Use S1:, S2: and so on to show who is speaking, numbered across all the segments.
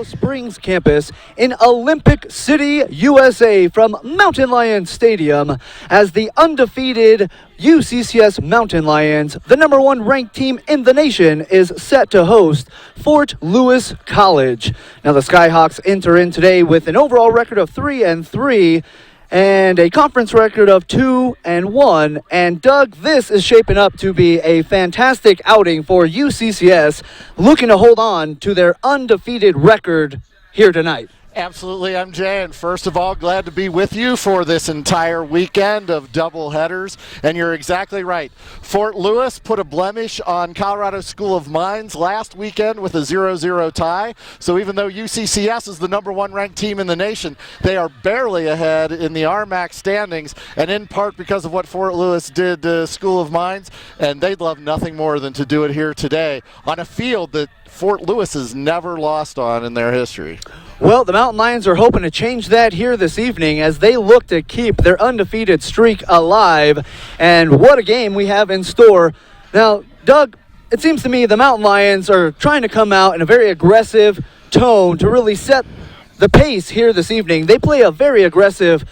S1: Springs campus in Olympic City, USA from Mountain Lions Stadium as the undefeated UCCS Mountain Lions, the #1 ranked team in the nation, is set to host Fort Lewis College. Now the Skyhawks enter in today with an overall record of 3-3 and a conference record of 2-1. And Doug, this is shaping up to be a fantastic outing for UCCS, looking to hold on to their undefeated record here tonight.
S2: Absolutely, MJ, and first of all, glad to be with you for this entire weekend of double headers, and you're exactly right. Fort Lewis put a blemish on Colorado School of Mines last weekend with a 0-0 tie, so even though UCCS is the #1 ranked team in the nation, they are barely ahead in the RMAC standings, and in part because of what Fort Lewis did to School of Mines, and they'd love nothing more than to do it here today on a field that Fort Lewis has never lost on in their history.
S1: Well, the Mountain Lions are hoping to change that here this evening as they look to keep their undefeated streak alive. And what a game we have in store. Now, Doug, it seems to me the Mountain Lions are trying to come out in a very aggressive tone to really set the pace here this evening. They play a very aggressive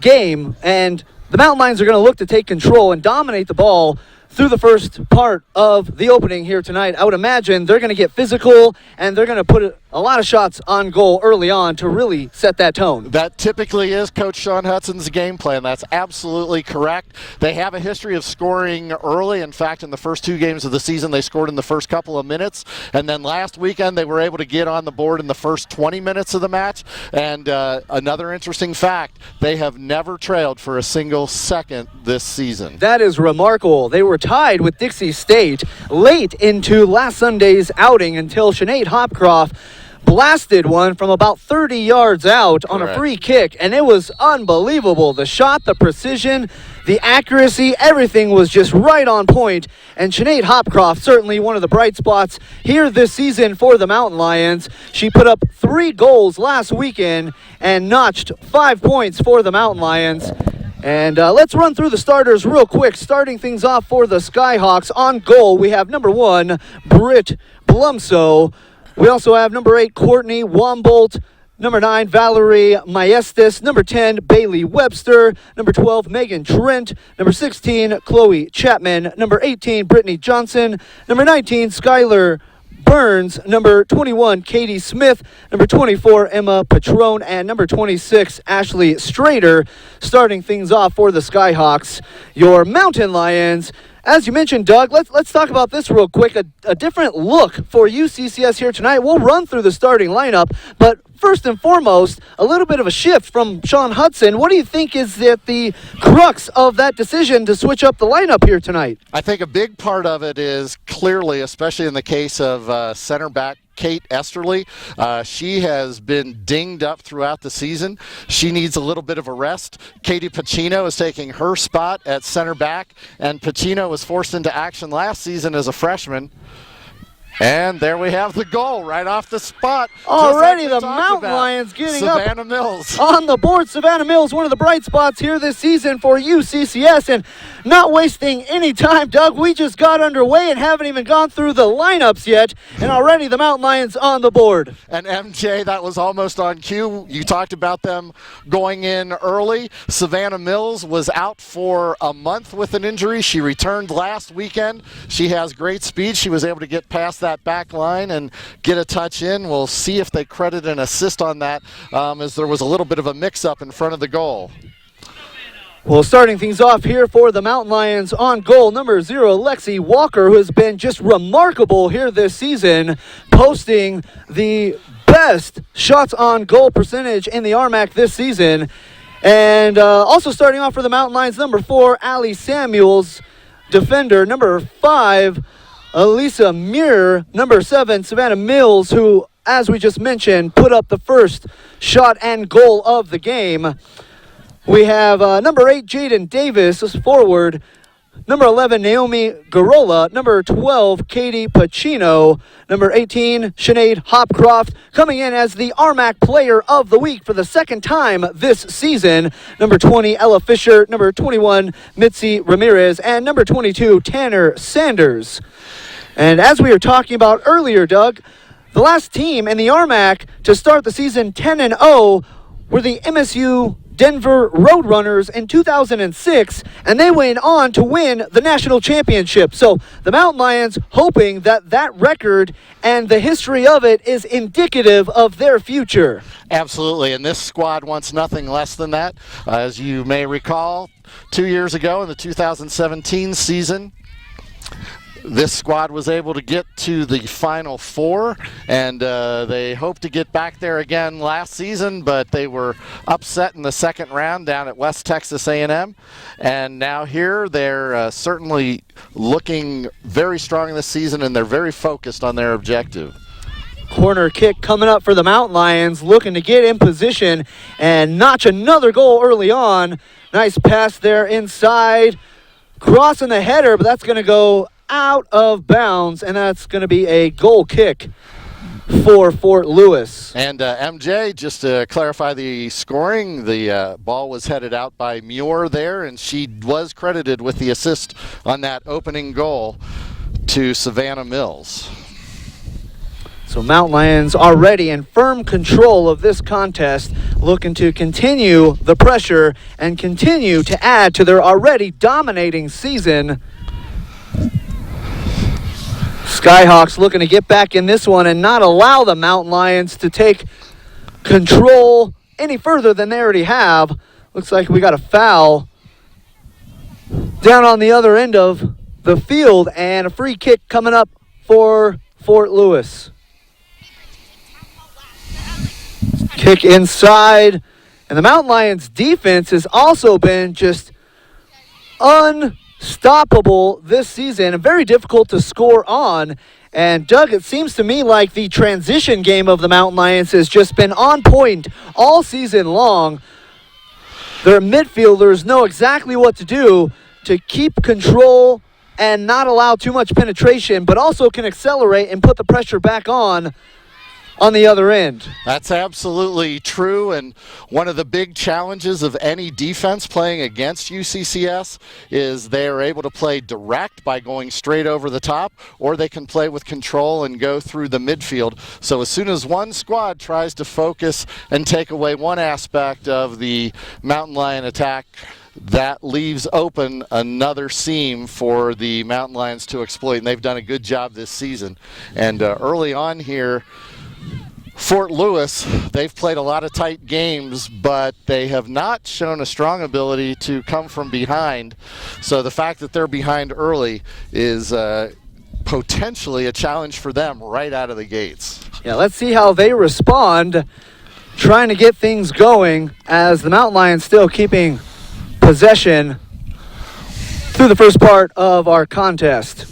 S1: game, and the Mountain Lions are going to look to take control and dominate the ball through the first part of the opening here tonight. I would imagine they're going to get physical and they're going to put a lot of shots on goal early on to really set that tone.
S2: That typically is Coach Sean Hudson's game plan. That's absolutely correct. They have a history of scoring early. In fact, in the first 2 games of the season, they scored in the first couple of minutes. And then last weekend, they were able to get on the board in the first 20 minutes of the match. And another interesting fact, they have never trailed for a single second this season.
S1: That is remarkable. They were tied with Dixie State late into last Sunday's outing until Sinead Hopcroft blasted one from about 30 yards out. Correct. On a free kick, and it was unbelievable. The shot, the precision, the accuracy, everything was just right on point. And Sinead Hopcroft, certainly one of the bright spots here this season for the Mountain Lions. She put up 3 goals last weekend and notched 5 points for the Mountain Lions. And let's run through the starters real quick. Starting things off for the Skyhawks. On goal, we have number 1, Britt Blumso. We also have number 8, Courtney Wombolt. Number 9, Valerie Maestas. Number 10, Bailey Webster. Number 12, Megan Trent. Number 16, Chloe Chapman. Number 18, Brittany Johnson. Number 19, Skylar Burns. Number 21, Katie Smith. Number 24, Emma Patrone. And number 26, Ashley Strader. Starting things off for the Skyhawks, your Mountain Lions. As you mentioned, Doug, let's talk about this real quick. A different look for UCCS here tonight. We'll run through the starting lineup, but first and foremost, a little bit of a shift from Sean Hudson. What do you think is the crux of that decision to switch up the lineup here tonight?
S2: I think a big part of it is clearly, especially in the case of center back Kate Esterly. She has been dinged up throughout the season. She needs a little bit of a rest. Katie Pacino is taking her spot at center back, and Pacino was forced into action last season as a freshman. And there we have the goal right off the spot.
S1: Already the Mountain Lions getting
S2: Savannah
S1: up
S2: Mills
S1: on the board. Savannah Mills, one of the bright spots here this season for UCCS. And not wasting any time, Doug, we just got underway and haven't even gone through the lineups yet. And already the Mountain Lions on the board.
S2: And MJ, that was almost on cue. You talked about them going in early. Savannah Mills was out for a month with an injury. She returned last weekend. She has great speed. She was able to get past that back line and get a touch in. We'll see if they credit an assist on that, as there was a little bit of a mix-up in front of the goal.
S1: Well, starting things off here for the Mountain Lions on goal, number 0, Lexi Walker, who has been just remarkable here this season, posting the best shots on goal percentage in the RMAC this season. And also starting off for the Mountain Lions, number 4, Allie Samuels, defender. Number 5, Elisa Muir. Number 7, Savannah Mills, who, as we just mentioned, put up the first shot and goal of the game. We have number 8, Jaden Davis, forward. Number 11, Naomi Garola. Number 12, Katie Pacino. Number 18, Sinead Hopcroft, coming in as the RMAC Player of the Week for the second time this season. Number 20, Ella Fisher. Number 21, Mitzi Ramirez. And number 22, Tanner Sanders. And as we were talking about earlier, Doug, The last team in the RMAC to start the season 10-0 were the MSU Denver Roadrunners in 2006, and they went on to win the national championship. So the Mountain Lions hoping that that record and the history of it is indicative of their future.
S2: Absolutely, and this squad wants nothing less than that. As you may recall, 2 years ago in the 2017 season, this squad was able to get to the Final Four, and they hoped to get back there again last season, but they were upset in the second round down at West Texas A&M. And now here they're certainly looking very strong this season, and they're very focused on their objective.
S1: Corner kick coming up for the Mountain Lions, looking to get in position and notch another goal early on. Nice pass there inside, crossing the header, but that's going to go out of bounds, and that's going to be a goal kick for Fort Lewis.
S2: And MJ, just to clarify the scoring, the ball was headed out by Muir there, and she was credited with the assist on that opening goal to Savannah Mills.
S1: So Mountain Lions already in firm control of this contest, looking to continue the pressure and continue to add to their already dominating season. Skyhawks looking to get back in this one and not allow the Mountain Lions to take control any further than they already have. Looks like we got a foul down on the other end of the field and a free kick coming up for Fort Lewis. Kick inside, and the Mountain Lions defense has also been just unstoppable this season and very difficult to score on. And Doug, it seems to me like the transition game of the Mountain Lions has just been on point all season long. Their midfielders know exactly what to do to keep control and not allow too much penetration, but also can accelerate and put the pressure back on the other end.
S2: That's absolutely true, and one of the big challenges of any defense playing against UCCS is they are able to play direct by going straight over the top, or they can play with control and go through the midfield. So as soon as one squad tries to focus and take away one aspect of the Mountain Lion attack, that leaves open another seam for the Mountain Lions to exploit, and they've done a good job this season. And early on here, Fort Lewis, they've played a lot of tight games, but they have not shown a strong ability to come from behind. So the fact that they're behind early is potentially a challenge for them right out of the gates.
S1: Yeah, let's see how they respond, trying to get things going as the Mountain Lions still keeping possession through the first part of our contest.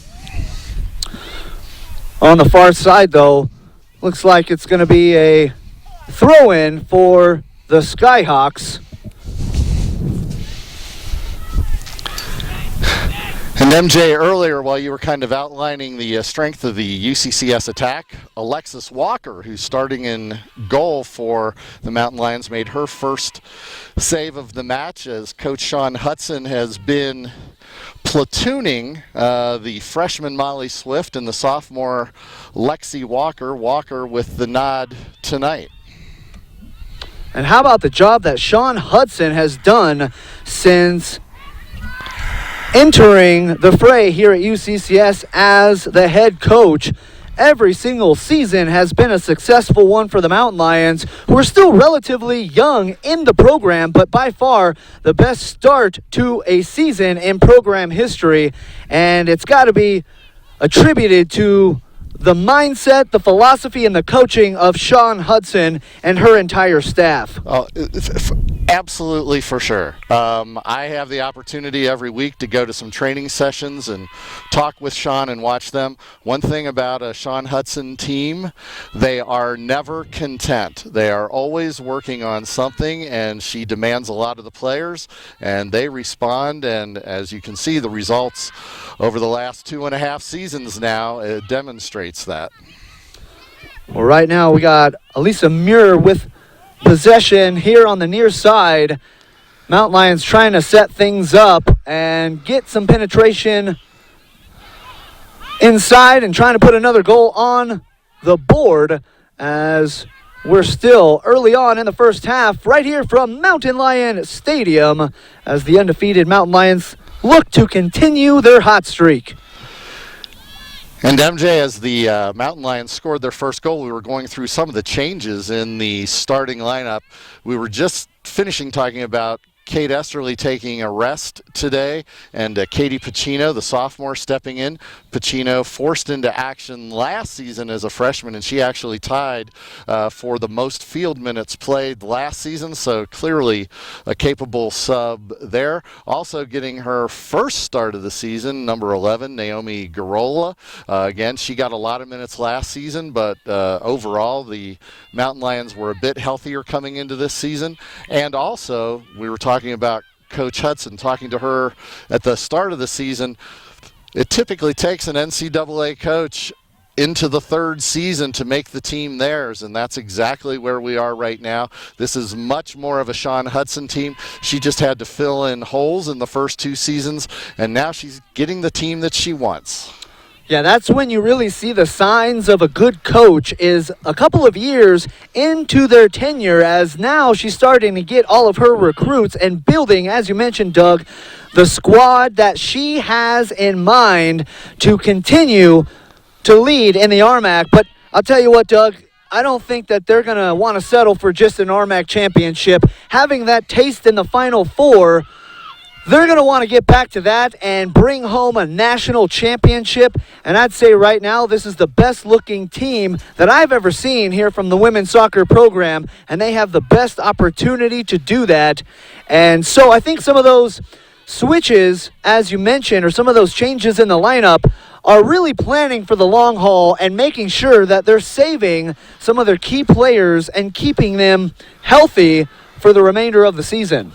S1: On the far side, though, looks like it's going to be a throw-in for the Skyhawks.
S2: And MJ, earlier while you were kind of outlining the strength of the UCCS attack, Alexis Walker, who's starting in goal for the Mountain Lions, made her first save of the match as Coach Sean Hudson has been platooning the freshman Molly Swift and the sophomore Lexi Walker. Walker with the nod tonight.
S1: And how about the job that Sean Hudson has done since entering the fray here at UCCS as the head coach? Every single season has been a successful one for the Mountain Lions, who are still relatively young in the program, but by far the best start to a season in program history. And it's got to be attributed to the mindset, the philosophy, and the coaching of Sean Hudson and her entire staff.
S2: Absolutely, for sure. I have the opportunity every week to go to some training sessions and talk with Sean and watch them. One thing about a Sean Hudson team, they are never content. They are always working on something, and she demands a lot of the players, and they respond. And as you can see, the results over the last 2.5 seasons now, it demonstrates that.
S1: Well, right now we got Elisa Muir with possession here on the near side. Mountain Lions trying to set things up and get some penetration inside and trying to put another goal on the board as we're still early on in the first half right here from Mountain Lion Stadium as the undefeated Mountain Lions look to continue their hot streak.
S2: And MJ, as the Mountain Lions scored their first goal, we were going through some of the changes in the starting lineup. We were just finishing talking about Kate Esterly taking a rest today, and Katie Pacino, the sophomore, stepping in. Pacino forced into action last season as a freshman, and she actually tied for the most field minutes played last season, so clearly a capable sub there. Also getting her first start of the season, number 11, Naomi Garola. Again, she got a lot of minutes last season, but overall the Mountain Lions were a bit healthier coming into this season. And also, we were talking about Coach Hudson, talking to her at the start of the season. It typically takes an NCAA coach into the third season to make the team theirs, and that's exactly where we are right now. This is much more of a Sean Hudson team. She just had to fill in holes in the first 2 seasons, and now she's getting the team that she wants.
S1: Yeah, that's when you really see the signs of a good coach, is a couple of years into their tenure, as now she's starting to get all of her recruits and building, as you mentioned, Doug, the squad that she has in mind to continue to lead in the RMAC. But I'll tell you what, Doug, I don't think that they're going to want to settle for just an RMAC championship. Having that taste in the Final Four, they're going to want to get back to that and bring home a national championship. And I'd say right now this is the best-looking team that I've ever seen here from the women's soccer program, and they have the best opportunity to do that. And so I think some of those switches, as you mentioned, or some of those changes in the lineup are really planning for the long haul and making sure that they're saving some of their key players and keeping them healthy for the remainder of the season.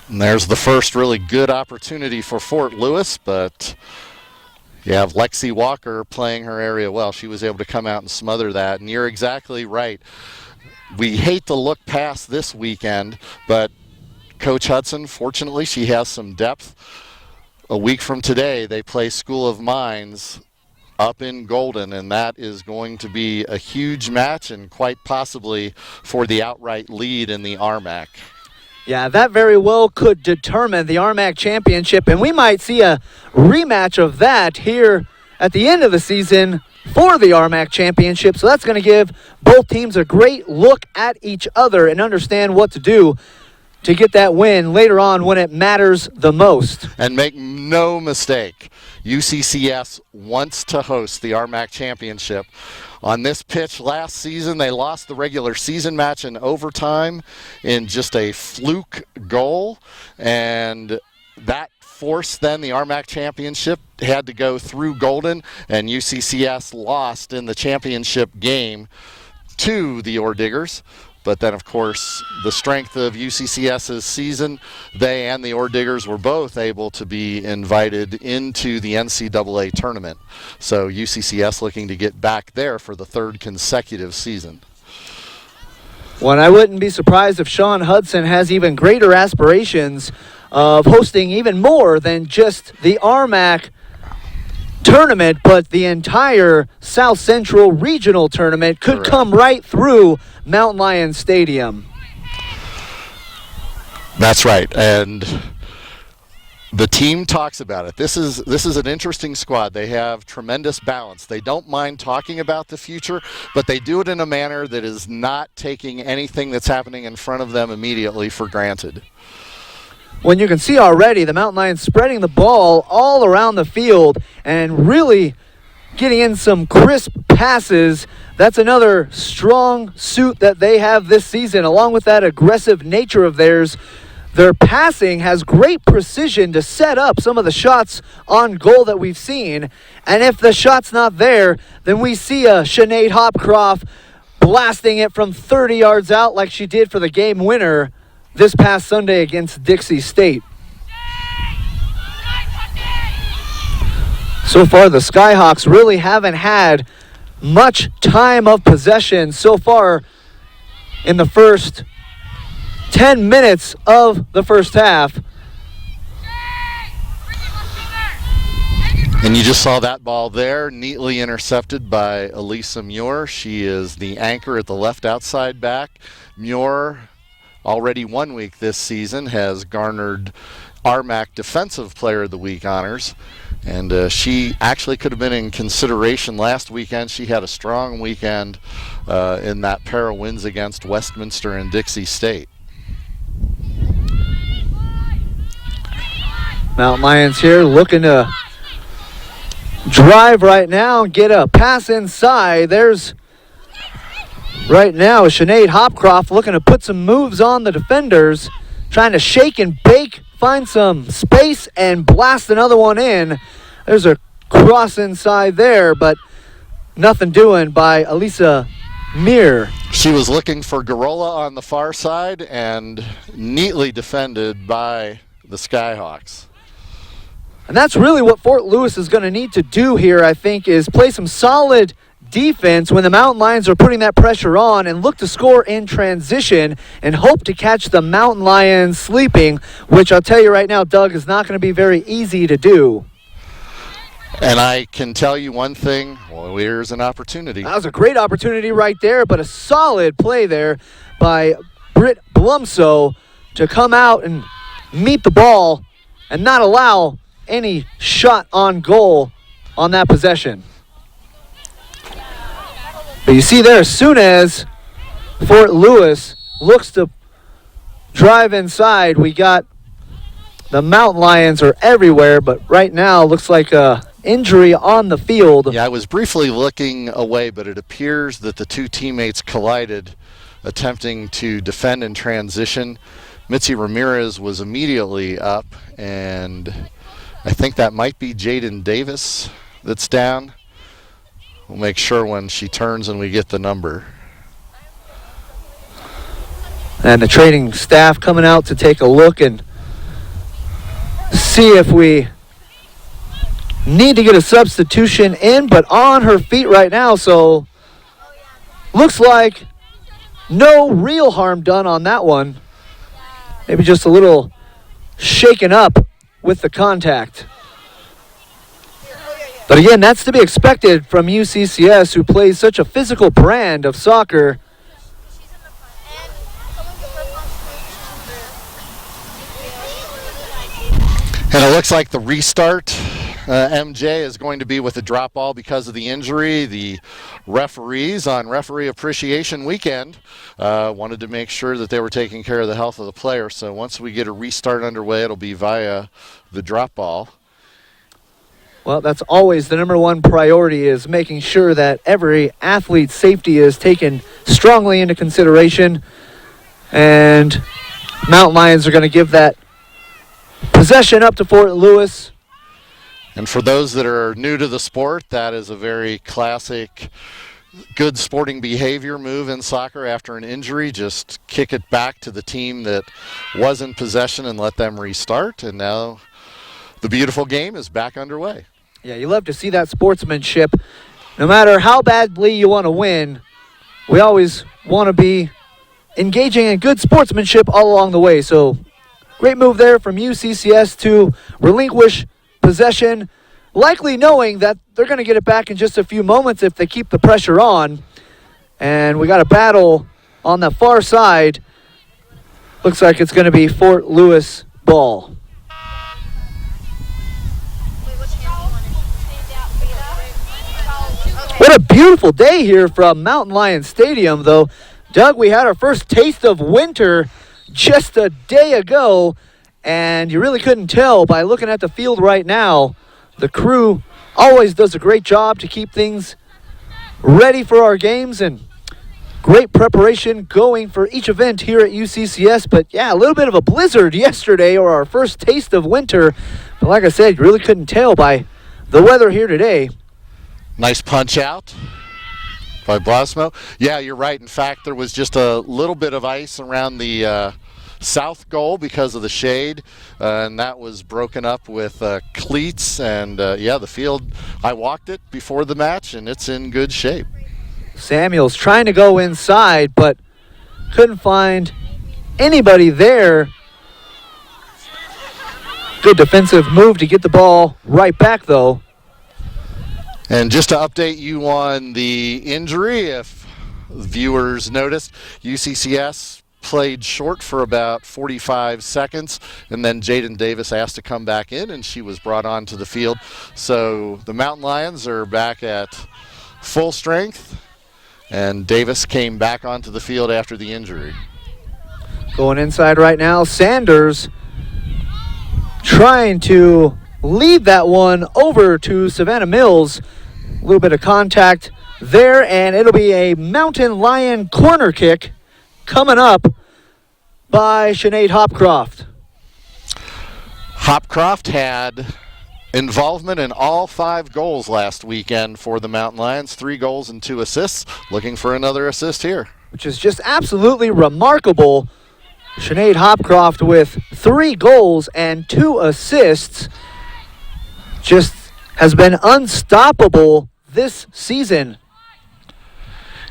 S2: And there's the first really good opportunity for Fort Lewis, but you have Lexi Walker playing her area well. She was able to come out and smother that, and you're exactly right. We hate to look past this weekend, but Coach Hudson, fortunately, she has some depth. A week from today, they play School of Mines up in Golden, and that is going to be a huge match and quite possibly for the outright lead in the RMAC.
S1: Yeah, that very well could determine the RMAC championship, and we might see a rematch of that here at the end of the season for the RMAC championship. So that's going to give both teams a great look at each other and understand what to do to get that win later on when it matters the most.
S2: And make no mistake, UCCS wants to host the RMAC championship. On this pitch last season, they lost the regular season match in overtime in just a fluke goal, and that forced then the RMAC championship had to go through Golden, and UCCS lost in the championship game to the Orediggers. But then, of course, the strength of UCCS's season, they and the Orediggers were both able to be invited into the NCAA tournament. So UCCS looking to get back there for the 3rd consecutive season.
S1: Well, and I wouldn't be surprised if Sean Hudson has even greater aspirations of hosting even more than just the RMAC tournament, but the entire South Central Regional tournament could
S2: Correct.
S1: come right through Mountain Lion Stadium.
S2: That's right, and the team talks about it. This is an interesting squad. They have tremendous balance. They don't mind talking about the future, but they do it in a manner that is not taking anything that's happening in front of them immediately for granted.
S1: When you can see already the Mountain Lions spreading the ball all around the field and really getting in some crisp passes. That's another strong suit that they have this season, along with that aggressive nature of theirs. Their passing has great precision to set up some of the shots on goal that we've seen. And if the shot's not there, then we see a Sinead Hopcroft blasting it from 30 yards out like she did for the game winner this past Sunday against Dixie State. So far, the Skyhawks really haven't had much time of possession so far in the first 10 minutes of the first half.
S2: And you just saw that ball there, neatly intercepted by Elisa Muir. She is the anchor at the left outside back. Muir, already 1 week this season, has garnered RMAC Defensive Player of the Week honors. And she actually could have been in consideration last weekend. She had a strong weekend in that pair of wins against Westminster and Dixie State.
S1: Mount Lions here looking to drive right now, get a pass inside. There's right now Sinead Hopcroft looking to put some moves on the defenders, trying to shake and bake, find some space, and blast another one in. There's a cross inside there, but nothing doing by Elisa Muir.
S2: She was looking for Garola on the far side and neatly defended by the Skyhawks.
S1: And that's really what Fort Lewis is going to need to do here, I think, is play some solid defense when the Mountain Lions are putting that pressure on and look to score in transition and hope to catch the Mountain Lions sleeping, which I'll tell you right now, Doug, is not going to be very easy to do.
S2: And I can tell you one thing, well, here's an opportunity.
S1: That was a great opportunity right there, but a solid play there by Britt Blumso to come out and meet the ball and not allow any shot on goal on that possession. But you see there, as soon as Fort Lewis looks to drive inside, we got the Mountain Lions are everywhere, but right now looks like a injury on the field.
S2: Yeah, I was briefly looking away, but it appears that the two teammates collided, attempting to defend in transition. Mitzi Ramirez was immediately up, and I think that might be Jaden Davis that's down. We'll make sure when she turns and we get the number.
S1: And the training staff coming out to take a look and see if we need to get a substitution in, but on her feet right now, so looks like no real harm done on that one. Maybe just a little shaken up with the contact. But again, that's to be expected from UCCS, who plays such a physical brand of soccer.
S2: And it looks like the restart, MJ, is going to be with a drop ball because of the injury. The referees on Referee Appreciation Weekend wanted to make sure that they were taking care of the health of the player. So once we get a restart underway, it'll be via the drop ball.
S1: Well, that's always the number one priority, is making sure that every athlete's safety is taken strongly into consideration. And Mountain Lions are going to give that possession up to Fort Lewis.
S2: And for those that are new to the sport, that is a very classic, good sporting behavior move in soccer after an injury. Just kick it back to the team that was in possession and let them restart. And now the beautiful game is back underway.
S1: Yeah, you love to see that sportsmanship. No matter how badly you want to win, we always want to be engaging in good sportsmanship all along the way. So great move there from UCCS to relinquish possession, likely knowing that they're going to get it back in just a few moments if they keep the pressure on. And we got a battle on the far side. Looks like it's going to be Fort Lewis ball. What a beautiful day here from Mountain Lion Stadium, though. Doug, we had our first taste of winter just a day ago, and you really couldn't tell by looking at the field right now. The crew always does a great job to keep things ready for our games, and great preparation going for each event here at UCCS. But yeah, a little bit of a blizzard yesterday, or our first taste of winter. But like I said, you really couldn't tell by the weather here today.
S2: Nice punch out by Blasmo. Yeah, you're right. In fact, there was just a little bit of ice around the south goal because of the shade, and that was broken up with cleats. And yeah, the field, I walked it before the match, and it's in good shape.
S1: Samuel's trying to go inside, but couldn't find anybody there. Good defensive move to get the ball right back, though.
S2: And just to update you on the injury, if viewers noticed, UCCS played short for about 45 seconds, and then Jaden Davis asked to come back in, and she was brought onto the field. So the Mountain Lions are back at full strength, and Davis came back onto the field after the injury.
S1: Going inside right now, Sanders trying to lead that one over to Savannah Mills. A little bit of contact there, and it'll be a Mountain Lion corner kick coming up by Sinead Hopcroft.
S2: Hopcroft had involvement in all 5 goals last weekend for the Mountain Lions, 3 goals and 2 assists. Looking for another assist here.
S1: Which is just absolutely remarkable. Sinead Hopcroft with 3 goals and 2 assists. Just has been unstoppable this season.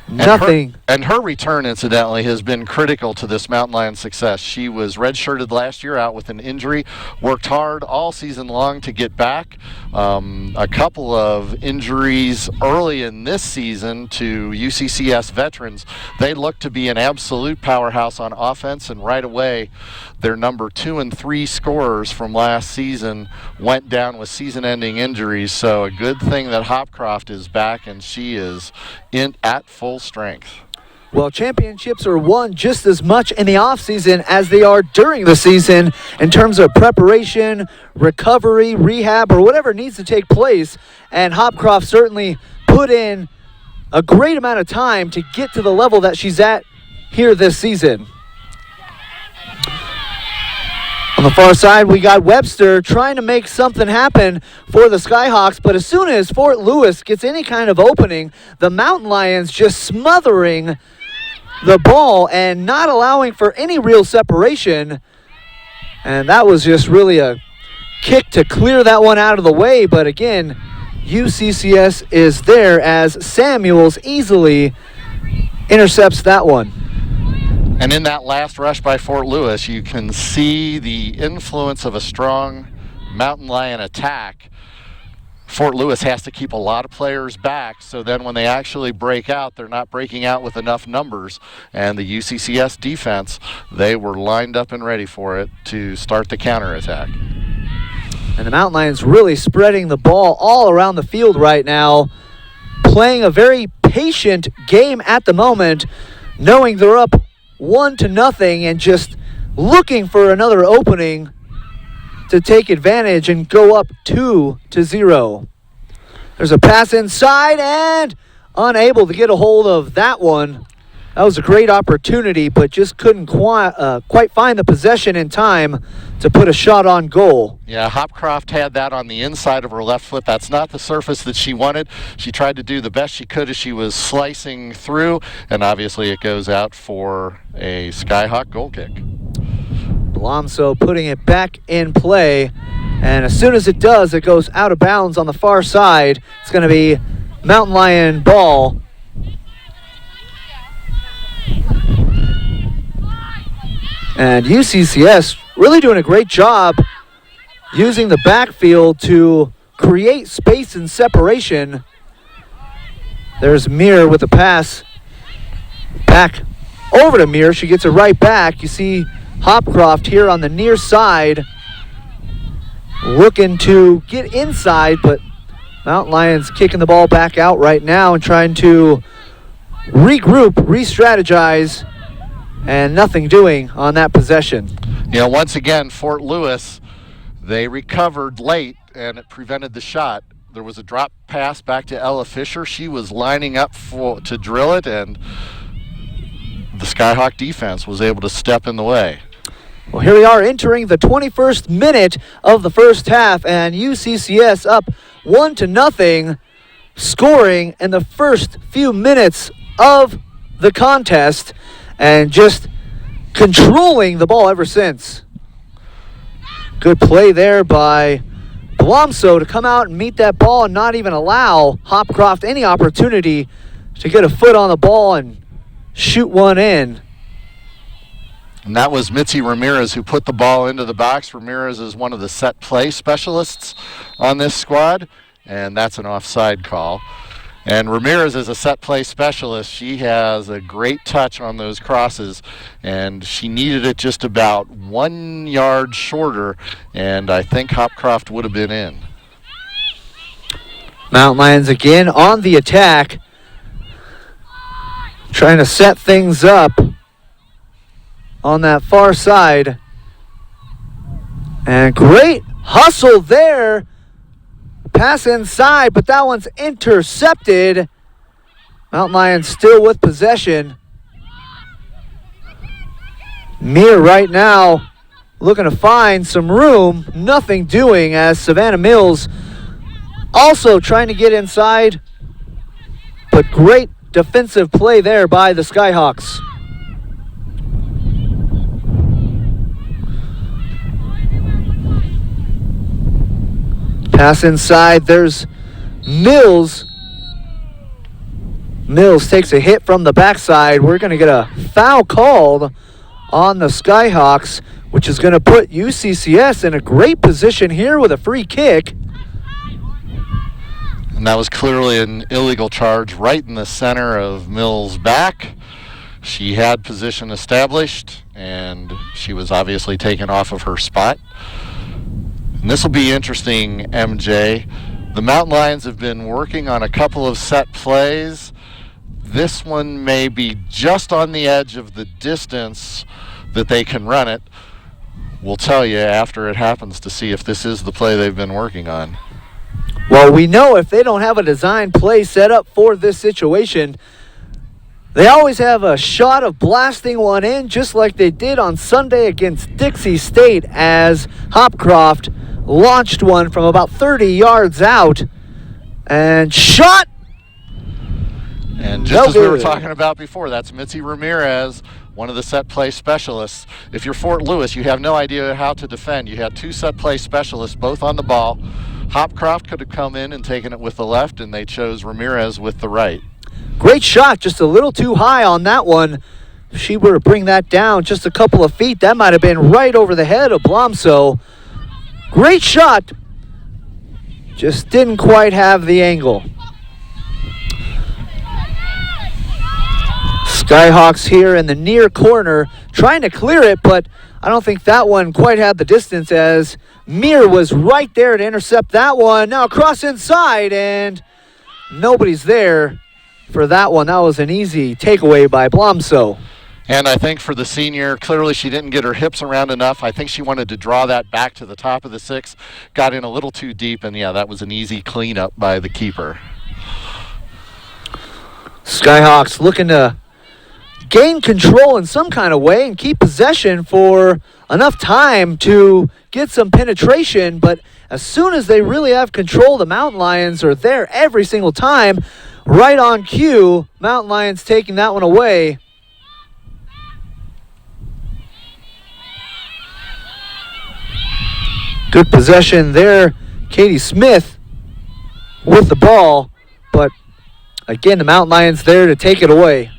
S1: Nothing.
S2: And her return, incidentally, has been critical to this Mountain Lions' success. She was redshirted last year out with an injury, worked hard all season long to get back. A couple of injuries early in this season to UCCS veterans. They look to be an absolute powerhouse on offense, and right away their number 2 and 3 scorers from last season went down with season-ending injuries. So a good thing that Hopcroft is back, and she is at full strength.
S1: Well, championships are won just as much in the offseason as they are during the season in terms of preparation, recovery, rehab, or whatever needs to take place. And Hopcroft certainly put in a great amount of time to get to the level that she's at here this season. On the far side, we got Webster trying to make something happen for the Skyhawks, but as soon as Fort Lewis gets any kind of opening, the Mountain Lions just smothering the ball and not allowing for any real separation. And that was just really a kick to clear that one out of the way, but again, UCCS is there as Samuels easily intercepts that one.
S2: And in that last rush by Fort Lewis, you can see the influence of a strong Mountain Lion attack. Fort Lewis has to keep a lot of players back, so then when they actually break out, they're not breaking out with enough numbers. And the UCCS defense, they were lined up and ready for it to start the counterattack.
S1: And the Mountain Lions really spreading the ball all around the field right now, playing a very patient game at the moment, knowing they're up 1-0 and just looking for another opening to take advantage and go up 2-0. There's a pass inside and unable to get a hold of that one. That was a great opportunity, but just couldn't quite find the possession in time to put a shot on goal.
S2: Yeah, Hopcroft had that on the inside of her left foot. That's not the surface that she wanted. She tried to do the best she could as she was slicing through, and obviously it goes out for a Skyhawk goal kick.
S1: Alonso putting it back in play, and as soon as it does, it goes out of bounds on the far side. It's going to be Mountain Lion ball. And UCCS really doing a great job using the backfield to create space and separation. There's Mir with the pass back over to Mir. She gets it right back. You see Hopcroft here on the near side looking to get inside, but Mountain Lions kicking the ball back out right now and trying to regroup, re-strategize, and nothing doing on that possession.
S2: You know, once again, Fort Lewis, they recovered late and it prevented the shot. There was a drop pass back to Ella Fisher. She was lining up to drill it, and the Skyhawk defense was able to step in the way.
S1: Well, here we are entering the 21st minute of the first half, and UCCS up 1-0, scoring in the first few minutes of the contest and just controlling the ball ever since. Good play there by Blomso to come out and meet that ball and not even allow Hopcroft any opportunity to get a foot on the ball and shoot one in.
S2: And that was Mitzi Ramirez who put the ball into the box. Ramirez is one of the set play specialists on this squad. and that's an offside call. And Ramirez is a set play specialist. She has a great touch on those crosses, and she needed it just about 1 yard shorter, and I think Hopcroft would have been in.
S1: Mountain Lions again on the attack, trying to set things up on that far side. And great hustle there. Pass inside, but that one's intercepted. Mountain Lions still with possession. Mir right now looking to find some room. Nothing doing as Savannah Mills also trying to get inside. But great defensive play there by the Skyhawks. Pass inside, there's Mills. Mills takes a hit from the backside. We're going to get a foul called on the Skyhawks, which is going to put UCCS in a great position here with a free kick.
S2: And that was clearly an illegal charge right in the center of Mills' back. She had position established, and she was obviously taken off of her spot. And this will be interesting, MJ. The Mountain Lions have been working on a couple of set plays. This one may be just on the edge of the distance that they can run it. We'll tell you after it happens to see if this is the play they've been working on.
S1: Well, we know if they don't have a design play set up for this situation, they always have a shot of blasting one in, just like they did on Sunday against Dixie State as Hopcroft launched one from about 30 yards out and shot.
S2: And just as we were talking about before, that's Mitzi Ramirez, one of the set play specialists. If you're Fort Lewis, you have no idea how to defend. You had two set play specialists, both on the ball. Hopcroft could have come in and taken it with the left, and they chose Ramirez with the right.
S1: Great shot, just a little too high on that one. If she were to bring that down just a couple of feet, that might have been right over the head of Blomso. Great shot, just didn't quite have the angle. Skyhawks here in the near corner, trying to clear it, but I don't think that one quite had the distance as Mir was right there to intercept that one. Now cross inside, and nobody's there for that one. That was an easy takeaway by Blomso.
S2: And I think for the senior, clearly she didn't get her hips around enough. I think she wanted to draw that back to the top of the six, got in a little too deep, and yeah, that was an easy cleanup by the keeper.
S1: Skyhawks looking to gain control in some kind of way and keep possession for enough time to get some penetration, but as soon as they really have control, the Mountain Lions are there every single time. Right on cue, Mountain Lions taking that one away. Good possession there. Katie Smith with the ball, but again, the Mountain Lions there to take it away.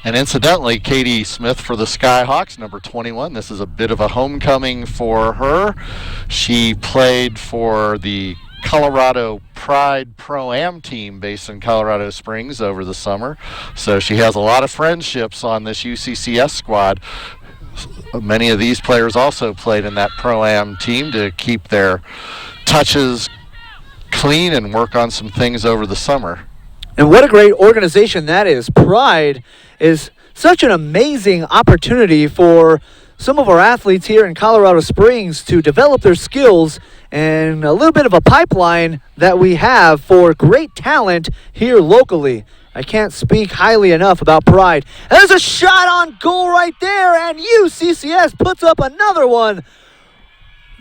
S2: And incidentally, Katie Smith for the Skyhawks, number 21. This is a bit of a homecoming for her. She played for the Colorado Pride Pro-Am team based in Colorado Springs over the summer. So she has a lot of friendships on this UCCS squad. Many of these players also played in that Pro-Am team to keep their touches clean and work on some things over the summer.
S1: And what a great organization that is. Pride is such an amazing opportunity for some of our athletes here in Colorado Springs to develop their skills, and a little bit of a pipeline that we have for great talent here locally. I can't speak highly enough about Pride. There's a shot on goal right there, and UCCS puts up another one.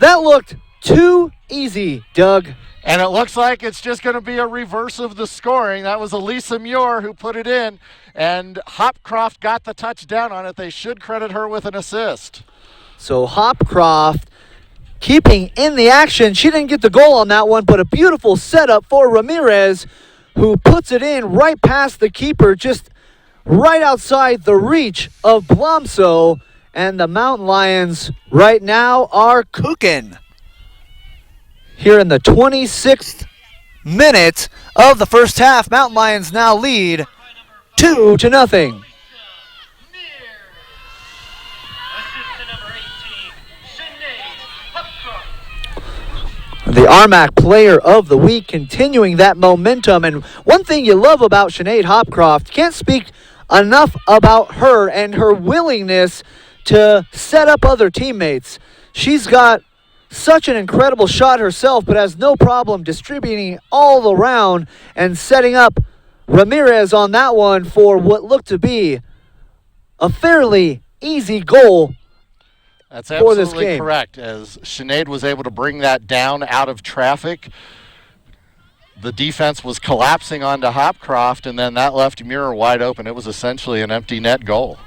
S1: That looked too easy, Doug.
S2: And it looks like it's just going to be a reverse of the scoring. That was Elisa Muir who put it in, and Hopcroft got the touchdown on it. They should credit her with an assist.
S1: So Hopcroft keeping in the action. She didn't get the goal on that one, but a beautiful setup for Ramirez, who puts it in right past the keeper, just right outside the reach of Blomso. And the Mountain Lions right now are cooking here in the 26th minute of the first half. Mountain Lions now lead 2-0. The RMAC Player of the Week, continuing that momentum. And one thing you love about Sinead Hopcroft, can't speak enough about her and her willingness to set up other teammates. She's got such an incredible shot herself, but has no problem distributing it all around and setting up Ramirez on that one for what looked to be a fairly easy goal.
S2: That's absolutely correct. As Sinead was able to bring that down out of traffic, the defense was collapsing onto Hopcroft, and then that left Muir wide open. It was essentially an empty net goal.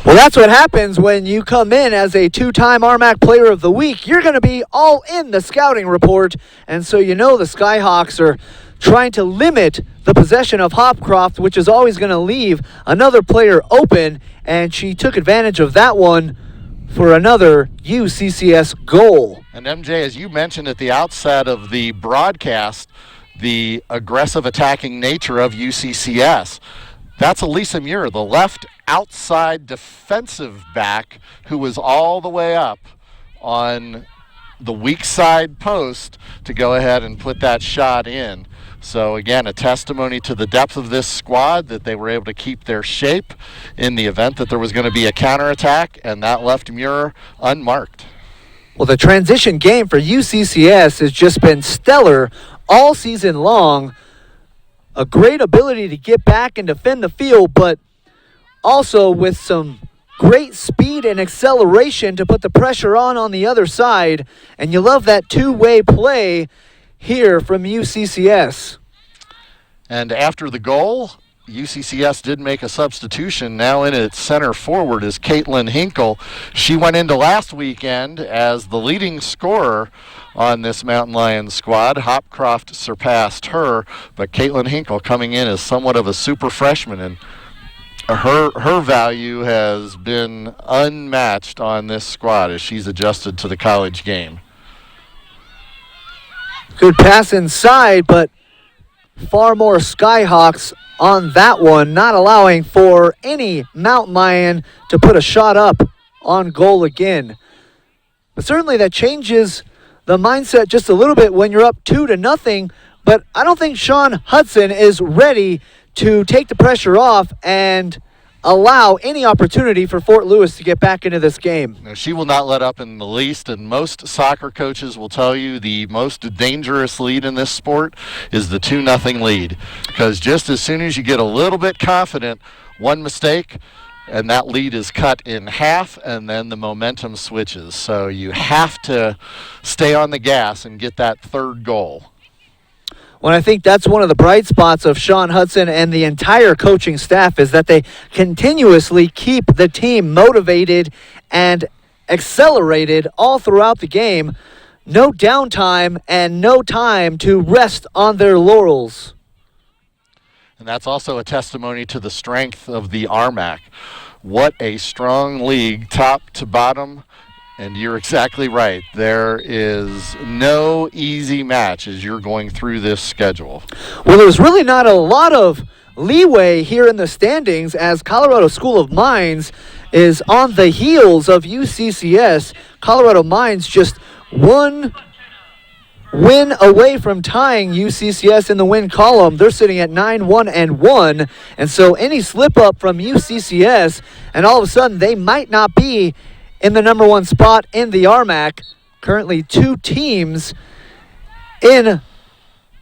S1: Well, that's what happens when you come in as a two-time RMAC Player of the Week. You're going to be all in the scouting report, and so you know the Skyhawks are trying to limit the possession of Hopcroft, which is always going to leave another player open, and she took advantage of that one for another UCCS goal.
S2: And MJ, as you mentioned at the outset of the broadcast, the aggressive attacking nature of UCCS, that's Elisa Muir, the left outside defensive back who was all the way up on the weak side post to go ahead and put that shot in. So again, a testimony to the depth of this squad, that they were able to keep their shape in the event that there was going to be a counterattack, and that left Muir unmarked.
S1: Well, the transition game for UCCS has just been stellar all season long. A great ability to get back and defend the field, but also with some great speed and acceleration to put the pressure on the other side. And you love that two-way play here from UCCS.
S2: And after the goal, UCCS did make a substitution. Now in at center forward is Caitlin Hinkle. She went into last weekend as the leading scorer on this Mountain Lions squad. Hopcroft surpassed her, but Caitlin Hinkle coming in as somewhat of a super freshman, and her value has been unmatched on this squad as she's adjusted to the college game.
S1: Good pass inside, but far more Skyhawks on that one, not allowing for any Mountain Lion to put a shot up on goal again. But certainly that changes the mindset just a little bit when you're up 2-0, but I don't think Sean Hudson is ready to take the pressure off and allow any opportunity for Fort Lewis to get back into this game.
S2: No, she will not let up in the least, and most soccer coaches will tell you the most dangerous lead in this sport is the 2-0 lead, because just as soon as you get a little bit confident, one mistake and that lead is cut in half, and then the momentum switches. So you have to stay on the gas and get that third goal.
S1: Well, I think that's one of the bright spots of Sean Hudson and the entire coaching staff, is that they continuously keep the team motivated and accelerated all throughout the game. No downtime and no time to rest on their laurels.
S2: And that's also a testimony to the strength of the RMAC. What a strong league, top to bottom. And you're exactly right. There is no easy match as you're going through this schedule.
S1: Well, there's really not a lot of leeway here in the standings, as Colorado School of Mines is on the heels of UCCS. Colorado Mines just one win away from tying UCCS in the win column. They're sitting at 9-1-1, and so any slip up from UCCS, and all of a sudden they might not be in the number one spot in the RMAC. Currently 2 teams in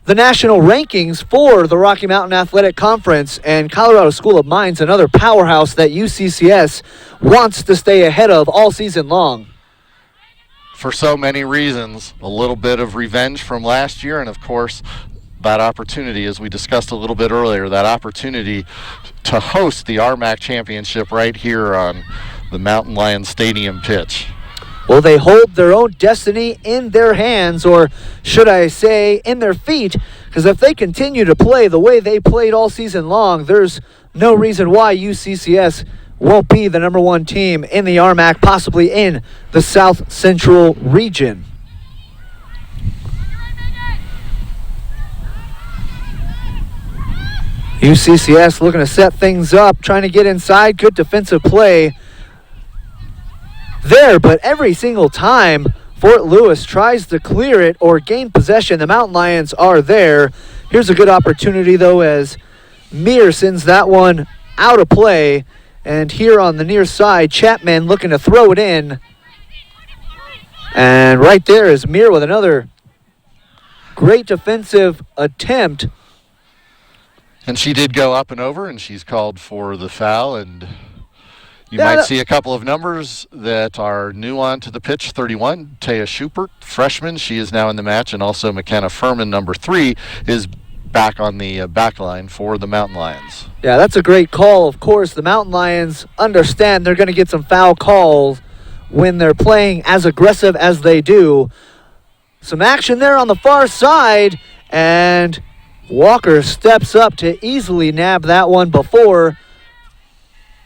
S1: the national rankings for the Rocky Mountain Athletic Conference, and Colorado School of Mines, another powerhouse that UCCS wants to stay ahead of all season long.
S2: For so many reasons, a little bit of revenge from last year, and of course that opportunity, as we discussed a little bit earlier, that opportunity to host the RMAC championship right here on the Mountain Lions Stadium pitch.
S1: Well, they hold their own destiny in their hands, or should I say in their feet, because if they continue to play the way they played all season long, there's no reason why UCCS won't be the number one team in the RMAC, possibly in the South Central region. UCCS looking to set things up, trying to get inside. Good defensive play there, but every single time Fort Lewis tries to clear it or gain possession, the Mountain Lions are there. Here's a good opportunity, though, as Meir sends that one out of play. And here on the near side, Chapman looking to throw it in. And right there is Meir with another great defensive attempt.
S2: And she did go up and over, and she's called for the foul. And you might see a couple of numbers that are new onto the pitch. 31, Taya Schubert, freshman. She is now in the match. And also McKenna Furman, number 3, is back on the back line for the Mountain Lions.
S1: Yeah, that's a great call. Of course, the Mountain Lions understand they're going to get some foul calls when they're playing as aggressive as they do. Some action there on the far side, and Walker steps up to easily nab that one before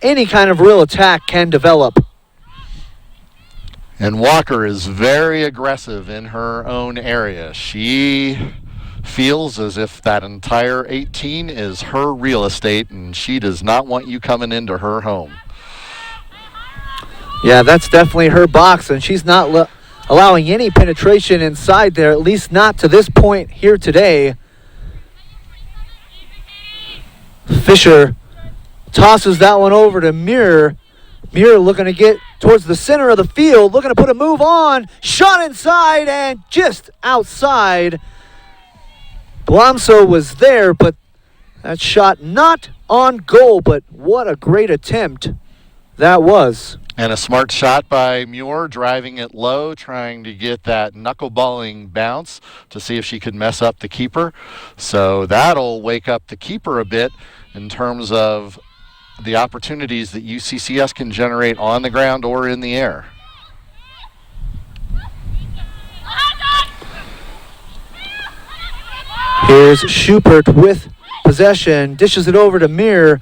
S1: any kind of real attack can develop.
S2: And Walker is very aggressive in her own area. She feels as if that entire 18 is her real estate, and she does not want you coming into her home.
S1: Yeah, that's definitely her box, and she's not allowing any penetration inside there, at least not to this point here today. Fisher tosses that one over to Muir. Muir looking to get towards the center of the field, looking to put a move on. Shot inside and just outside. Blomso was there, but that shot not on goal, but what a great attempt that was.
S2: And a smart shot by Muir, driving it low, trying to get that knuckleballing bounce to see if she could mess up the keeper. So that'll wake up the keeper a bit in terms of the opportunities that UCCS can generate on the ground or in the air.
S1: Here's Schubert with possession, dishes it over to Muir.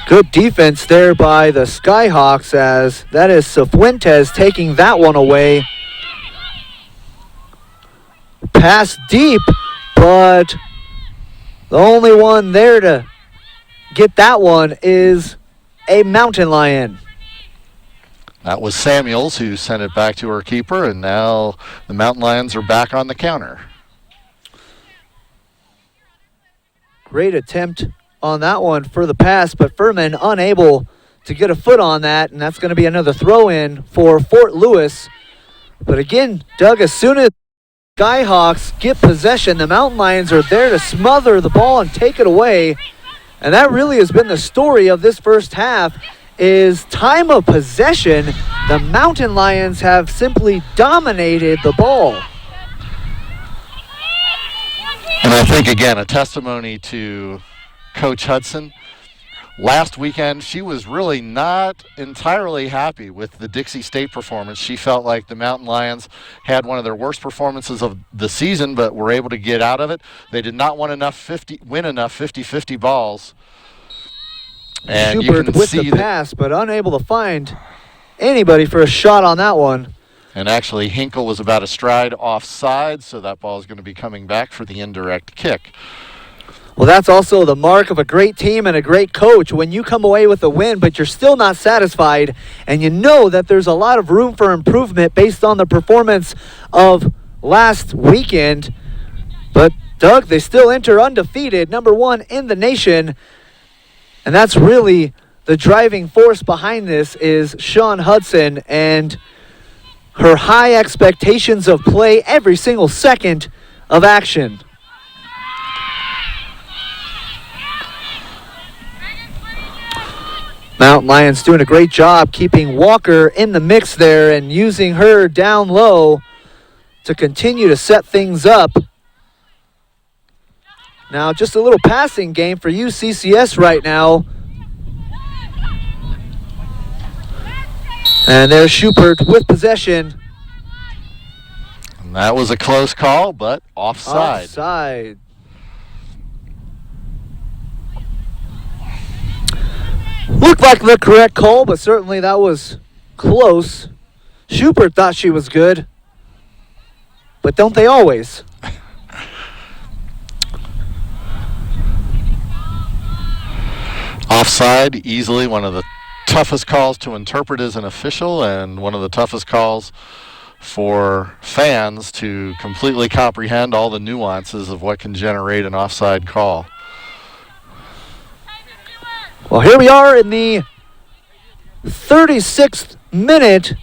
S1: Good defense there by the Skyhawks, as that is Cifuentes taking that one away. Pass deep, but the only one there to get that one is a Mountain Lion.
S2: That was Samuels who sent it back to her keeper, and now the Mountain Lions are back on the counter.
S1: Great attempt on that one for the pass, but Furman unable to get a foot on that, and that's going to be another throw-in for Fort Lewis. But again, Doug, as soon as Skyhawks get possession, the Mountain Lions are there to smother the ball and take it away. And that really has been the story of this first half, is time of possession. The Mountain Lions have simply dominated the ball.
S2: And I think, again, a testimony to Coach Hudson. Last weekend, she was really not entirely happy with the Dixie State performance. She felt like the Mountain Lions had one of their worst performances of the season, but were able to get out of it. They did not win enough 50-50 balls. And
S1: Schubert
S2: you can
S1: with
S2: see
S1: the pass, but unable to find anybody for a shot on that one.
S2: And actually, Hinkle was about a stride offside, so that ball is going to be coming back for the indirect kick.
S1: Well, that's also the mark of a great team and a great coach. When you come away with a win, but you're still not satisfied, and you know that there's a lot of room for improvement based on the performance of last weekend. But, Doug, they still enter undefeated, #1 in the nation. And that's really the driving force behind this, is Sean Hudson and her high expectations of play every single second of action. Mountain Lions doing a great job keeping Walker in the mix there and using her down low to continue to set things up. Now just a little passing game for UCCS right now. And there's Schubert with possession.
S2: And that was a close call, but offside.
S1: Offside. Looked like the correct call, but certainly that was close. Schubert thought she was good, but don't they always?
S2: Offside, easily one of the toughest calls to interpret as an official and one of the toughest calls for fans to completely comprehend all the nuances of what can generate an offside call.
S1: Well, here we are in the 36th minute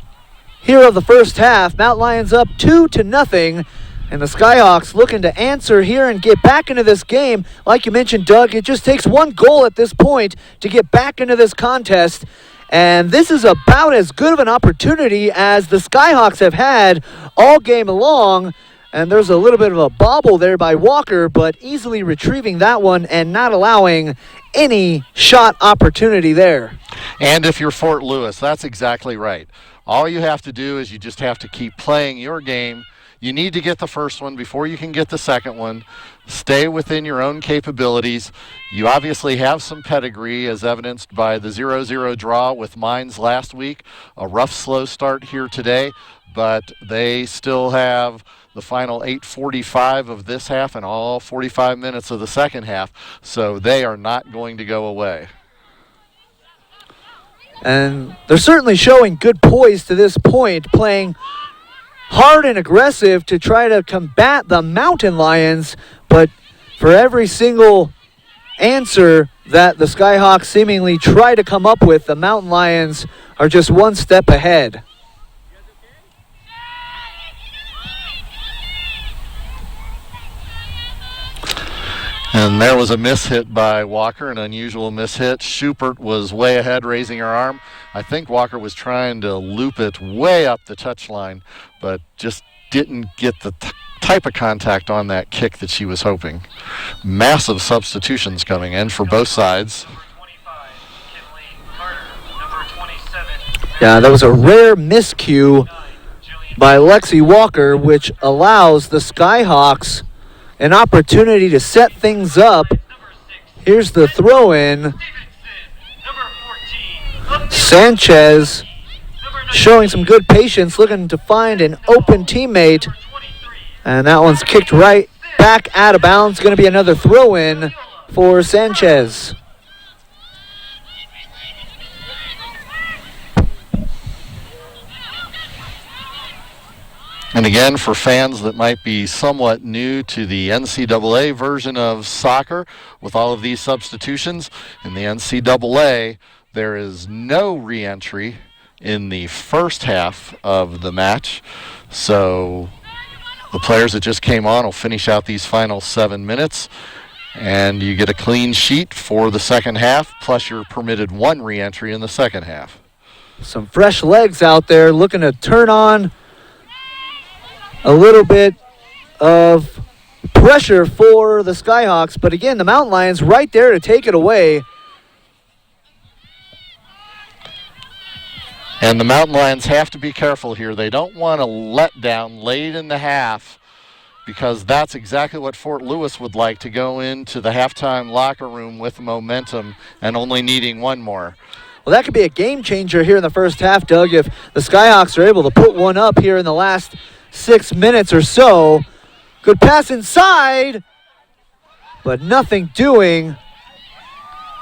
S1: here of the first half. Mount Lions up 2-0. And the Skyhawks looking to answer here and get back into this game. Like you mentioned, Doug, it just takes one goal at this point to get back into this contest. And this is about as good of an opportunity as the Skyhawks have had all game long. And there's a little bit of a bobble there by Walker, but easily retrieving that one and not allowing any shot opportunity there.
S2: And if you're Fort Lewis, that's exactly right. All you have to do is you just have to keep playing your game. You need to get the first one before you can get the second one. Stay within your own capabilities. You obviously have some pedigree, as evidenced by the 0-0 draw with Mines last week. A rough, slow start here today, but they still have the final 8:45 of this half and all 45 minutes of the second half, so they are not going to go away.
S1: And they're certainly showing good poise to this point, playing hard and aggressive to try to combat the Mountain Lions, but for every single answer that the Skyhawks seemingly try to come up with, the Mountain Lions are just one step ahead.
S2: And there was a mishit by Walker, an unusual mishit. Schubert was way ahead, raising her arm. I think Walker was trying to loop it way up the touchline, but just didn't get the type of contact on that kick that she was hoping. Massive substitutions coming in for both sides.
S1: Yeah, that was a rare miscue by Lexi Walker, which allows the Skyhawks an opportunity to set things up. Here's the throw-in. Sanchez showing some good patience, looking to find an open teammate. And that one's kicked right back out of bounds. Going to be another throw-in for Sanchez.
S2: And again, for fans that might be somewhat new to the NCAA version of soccer, with all of these substitutions, in the NCAA, there is no re-entry in the first half of the match. So the players that just came on will finish out these final 7 minutes, and you get a clean sheet for the second half, plus you're permitted one re-entry in the second half.
S1: Some fresh legs out there looking to turn on a little bit of pressure for the Skyhawks, but again, the Mountain Lions right there to take it away.
S2: And the Mountain Lions have to be careful here. They don't want to let down late in the half, because that's exactly what Fort Lewis would like, to go into the halftime locker room with momentum and only needing one more.
S1: Well, that could be a game changer here in the first half, Doug, if the Skyhawks are able to put one up here in the last 6 minutes or so. Good pass inside, but nothing doing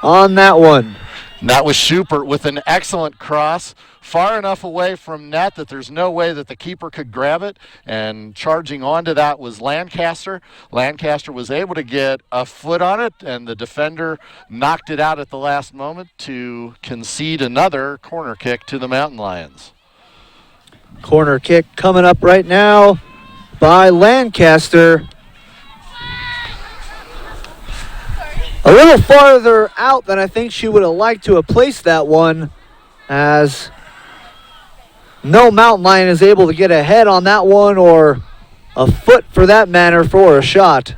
S1: on that one.
S2: And that was Schubert with an excellent cross, far enough away from net that there's no way that the keeper could grab it, and charging onto that was Lancaster. Lancaster was able to get a foot on it, and the defender knocked it out at the last moment to concede another corner kick to the Mountain Lions.
S1: Corner kick coming up right now by Lancaster. A little farther out than I think she would have liked to have placed that one, as no Mountain Lion is able to get ahead on that one, or a foot for that matter, for a shot.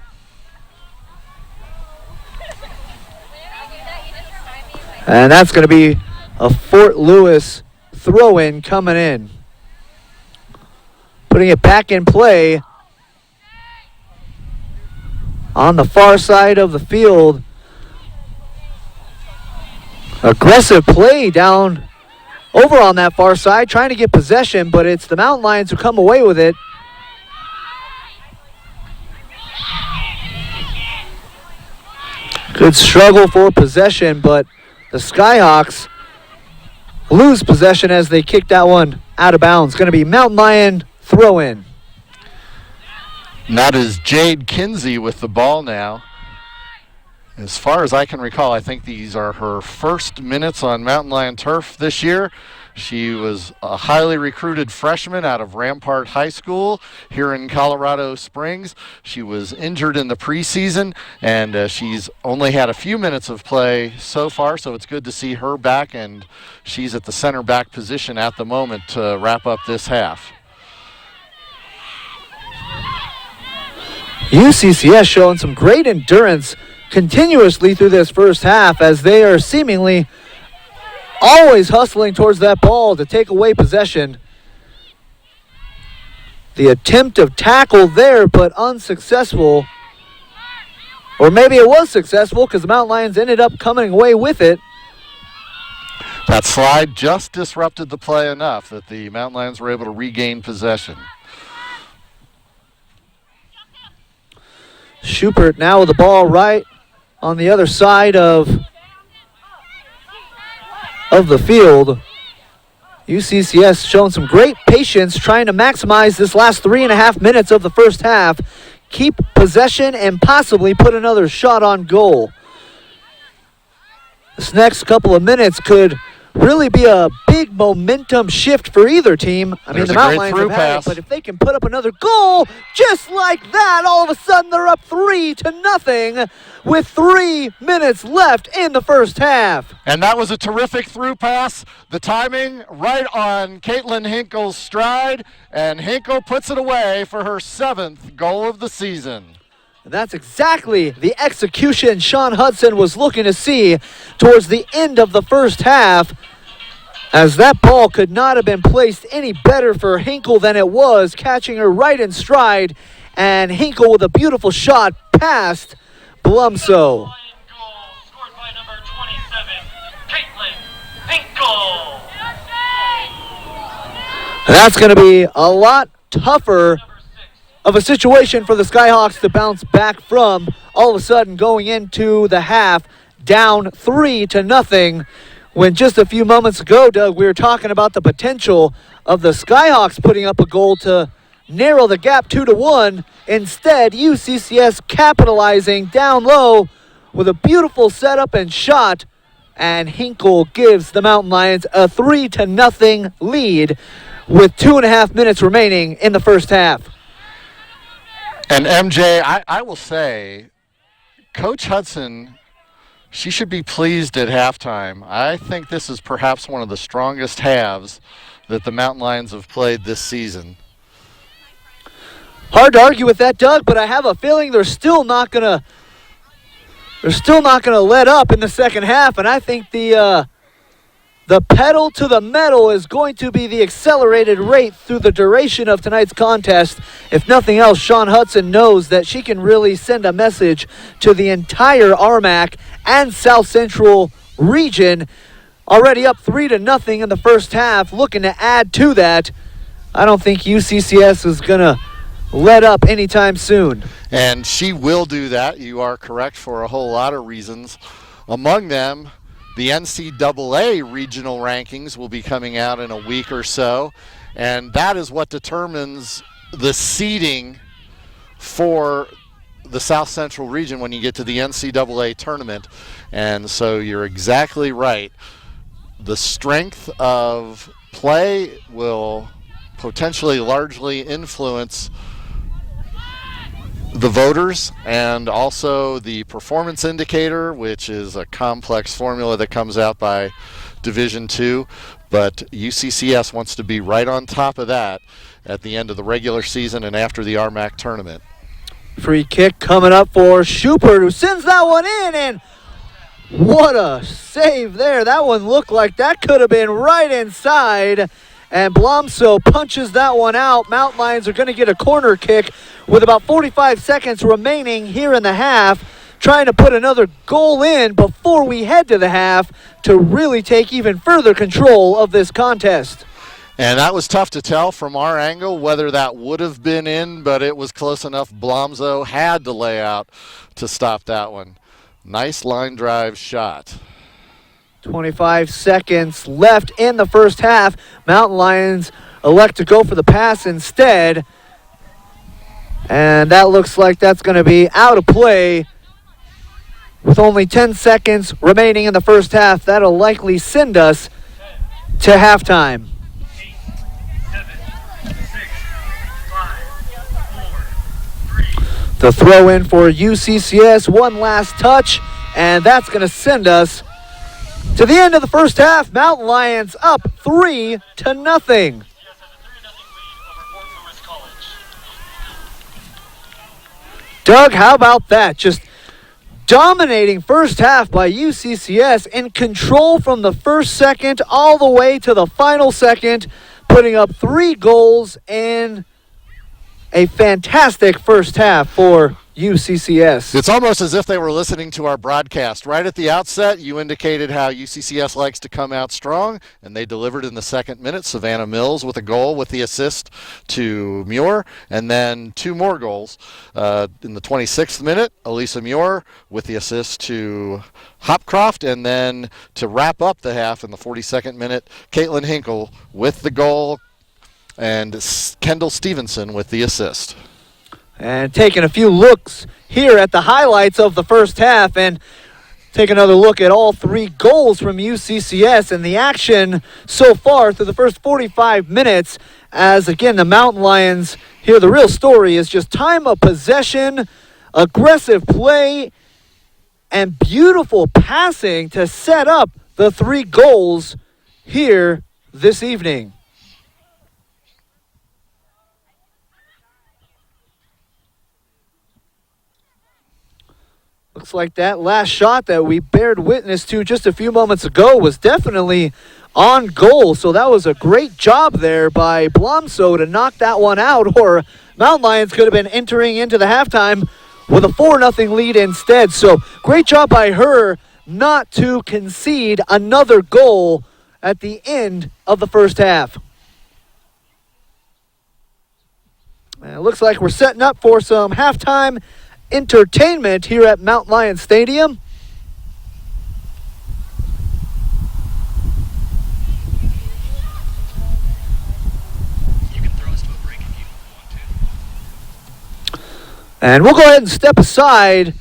S1: And that's going to be a Fort Lewis throw-in coming in. Putting it back in play on the far side of the field. Aggressive play down over on that far side, trying to get possession, but it's the Mountain Lions who come away with it. Good struggle for possession, but the Skyhawks lose possession as they kick that one out of bounds. Going to be Mountain Lion throw in.
S2: And that is Jade Kinsey with the ball now. As far as I can recall, I think these are her first minutes on Mountain Lion turf this year. She was a highly recruited freshman out of Rampart High School here in Colorado Springs. She was injured in the preseason, and she's only had a few minutes of play so far, so it's good to see her back, and she's at the center back position at the moment to wrap up this half.
S1: UCCS showing some great endurance continuously through this first half as they are seemingly always hustling towards that ball to take away possession. The attempt of tackle there, but unsuccessful. Or maybe it was successful because the Mountain Lions ended up coming away with it.
S2: That slide just disrupted the play enough that the Mountain Lions were able to regain possession.
S1: Schubert now with the ball right on the other side of the field. UCCS showing some great patience, trying to maximize this last 3.5 minutes of the first half, keep possession and possibly put another shot on goal. This next couple of minutes could really be a big momentum shift for either team. I mean, the Mountain Lions have had it, but if they can put up another goal just like that, all of a sudden they're up 3-0 with 3 minutes left in the first half.
S2: And that was a terrific through pass. The timing right on Caitlin Hinkle's stride, and Hinkle puts it away for her 7th goal of the season.
S1: And that's exactly the execution Sean Hudson was looking to see towards the end of the first half, as that ball could not have been placed any better for Hinkle than it was, catching her right in stride, and Hinkle with a beautiful shot past Blumso.
S3: Scored by number 27, Caitlin Hinkle.
S1: That's going to be a lot tougher of a situation for the Skyhawks to bounce back from, all of a sudden going into the half down 3-0, when just a few moments ago, Doug, we were talking about the potential of the Skyhawks putting up a goal to narrow the gap 2-1. Instead, UCCS capitalizing down low with a beautiful setup and shot, and Hinkle gives the Mountain Lions a 3-0 lead with 2.5 minutes remaining in the first half.
S2: And MJ, I will say, Coach Hudson, she should be pleased at halftime. I think this is perhaps one of the strongest halves that the Mountain Lions have played this season.
S1: Hard to argue with that, Doug, but I have a feeling they're still not gonna let up in the second half, and I think the pedal to the metal is going to be the accelerated rate through the duration of tonight's contest. If nothing else, Sean Hudson knows that she can really send a message to the entire RMAC and South Central region. Already up 3-0 in the first half, looking to add to that. I don't think UCCS is going to let up anytime soon.
S2: And she will do that. You are correct for a whole lot of reasons. Among them, the NCAA regional rankings will be coming out in a week or so, and that is what determines the seeding for the South Central region when you get to the NCAA tournament. And so you're exactly right. The strength of play will potentially largely influence the voters, and also the performance indicator, which is a complex formula that comes out by Division II. But UCCS wants to be right on top of that at the end of the regular season and after the RMAC tournament.
S1: Free kick coming up for Schubert, who sends that one in, and what a save there. That one looked like that could have been right inside, and Blomso punches that one out. Mountain Lions are going to get a corner kick with about 45 seconds remaining here in the half, trying to put another goal in before we head to the half to really take even further control of this contest.
S2: And that was tough to tell from our angle whether that would have been in, but it was close enough. Blomso had to lay out to stop that one. Nice line drive shot.
S1: 25 seconds left in the first half. Mountain Lions elect to go for the pass instead. And that looks like that's going to be out of play. With only 10 seconds remaining in the first half, that'll likely send us to halftime.
S3: 8, 7, 6, 5, 4, 3.
S1: The throw in for UCCS, one last touch, and that's going to send us to the end of the first half. Mountain Lions up 3-0.
S3: UCCS has a 3-0 lead over Fort Lewis College.
S1: Doug, how about that? Just dominating first half by UCCS, in control from the first second all the way to the final second, putting up 3 goals in a fantastic first half for UCCS.
S2: It's almost as if they were listening to our broadcast. Right at the outset, you indicated how UCCS likes to come out strong, and they delivered in the second minute. Savannah Mills with a goal with the assist to Muir, and then 2 more goals. In the 26th minute, Elisa Muir with the assist to Hopcroft, and then to wrap up the half in the 42nd minute, Caitlin Hinkle with the goal, and Kendall Stevenson with the assist.
S1: And taking a few looks here at the highlights of the first half, and take another look at all 3 goals from UCCS and the action so far through the first 45 minutes. As again, the Mountain Lions here, the real story is just time of possession, aggressive play, and beautiful passing to set up the 3 goals here this evening. Looks like that last shot that we bared witness to just a few moments ago was definitely on goal. So that was a great job there by Blomso to knock that one out, or Mountain Lions could have been entering into the halftime with a 4-0 lead instead. So great job by her not to concede another goal at the end of the first half. And it looks like we're setting up for some halftime entertainment here at Mountain Lion Stadium.
S3: You can throw us to a break if you want to.
S1: And we'll go ahead and step aside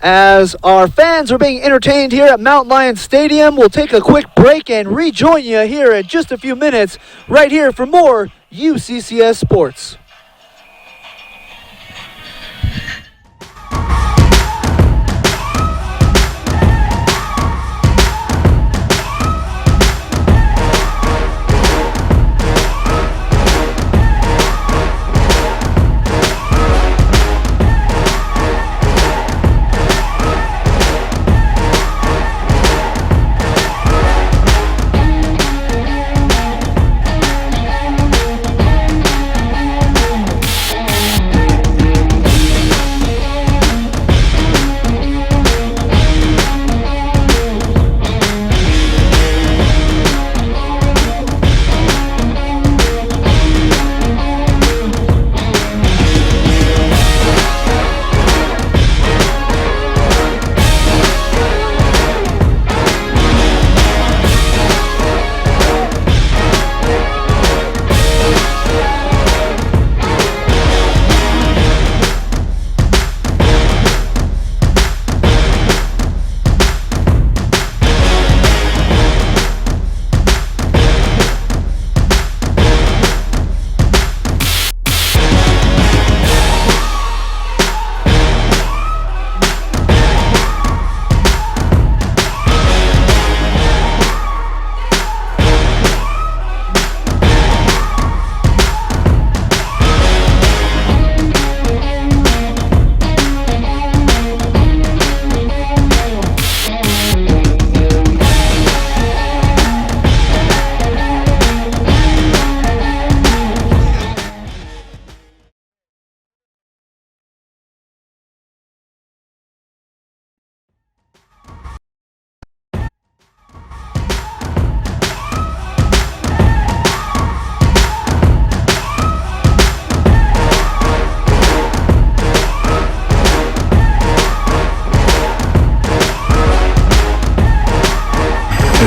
S1: as our fans are being entertained here at Mountain Lion Stadium. We'll take a quick break and rejoin you here in just a few minutes right here for more UCCS Sports.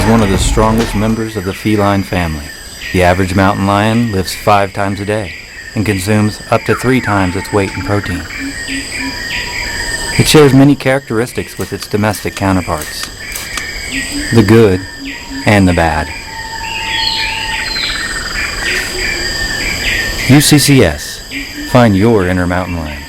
S4: is one of the strongest members of the feline family. The average mountain lion lives 5 times a day and consumes up to 3 times its weight in protein. It shares many characteristics with its domestic counterparts, the good and the bad. UCCS. Find your inner mountain lion.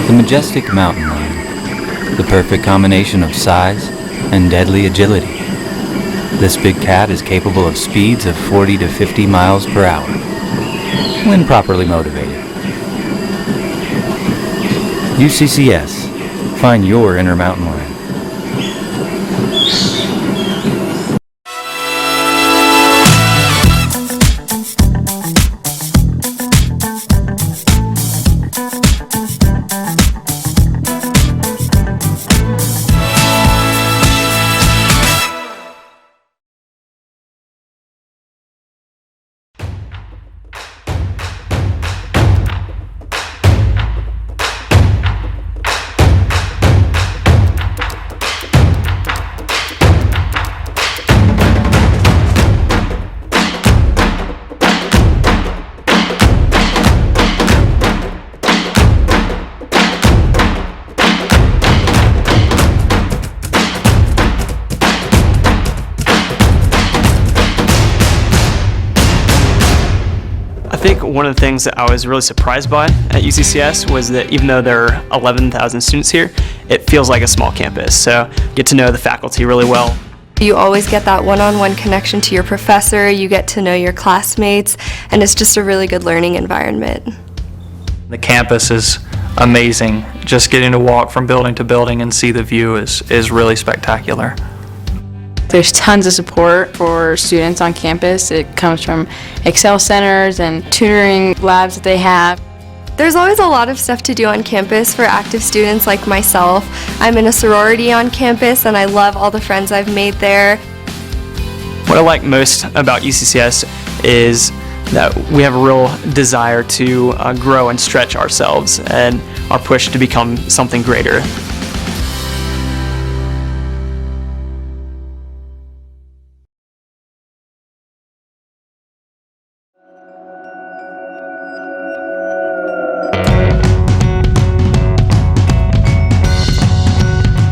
S4: The majestic mountain lion, the perfect combination of size and deadly agility. This big cat is capable of speeds of 40 to 50 miles per hour when properly motivated. UCCS. Find your inner mountain lion.
S5: I think one of the things that I was really surprised by at UCCS was that even though there are 11,000 students here, it feels like a small campus. So get to know the faculty really well.
S6: You always get that one-on-one connection to your professor, you get to know your classmates, and it's just a really good learning environment.
S3: The campus is amazing. Just getting to walk from building to building and see the view is really spectacular.
S7: There's tons of support for students on campus. It comes from Excel centers and tutoring labs that they have.
S6: There's always a lot of stuff to do on campus for active students like myself. I'm in a sorority on campus and I love all the friends I've made there.
S5: What I like most about UCCS is that we have a real desire to grow and stretch ourselves and our push to become something greater.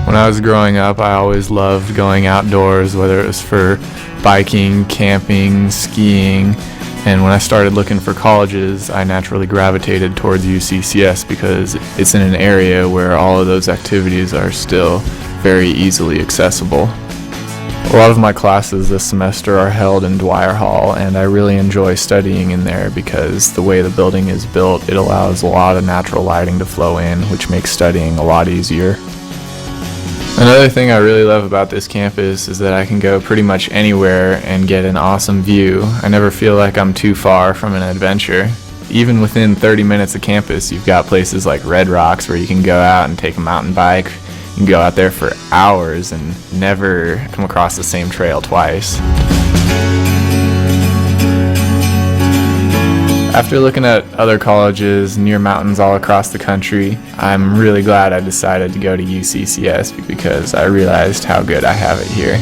S8: When I was growing up, I always loved going outdoors, whether it was for biking, camping, skiing, and when I started looking for colleges, I naturally gravitated towards UCCS because it's in an area where all of those activities are still very easily accessible. A lot of my classes this semester are held in Dwyer Hall, and I really enjoy studying in there because the way the building is built, it allows a lot of natural lighting to flow in, which makes studying a lot easier. Another thing I really love about this campus is that I can go pretty much anywhere and get an awesome view. I never feel like I'm too far from an adventure. Even within 30 minutes of campus, you've got places like Red Rocks where you can go out and take a mountain bike. You can go out there for hours and never come across the same trail twice. After looking at other colleges near mountains all across the country, I'm really glad I decided to go to UCCS because I realized how good I have it here.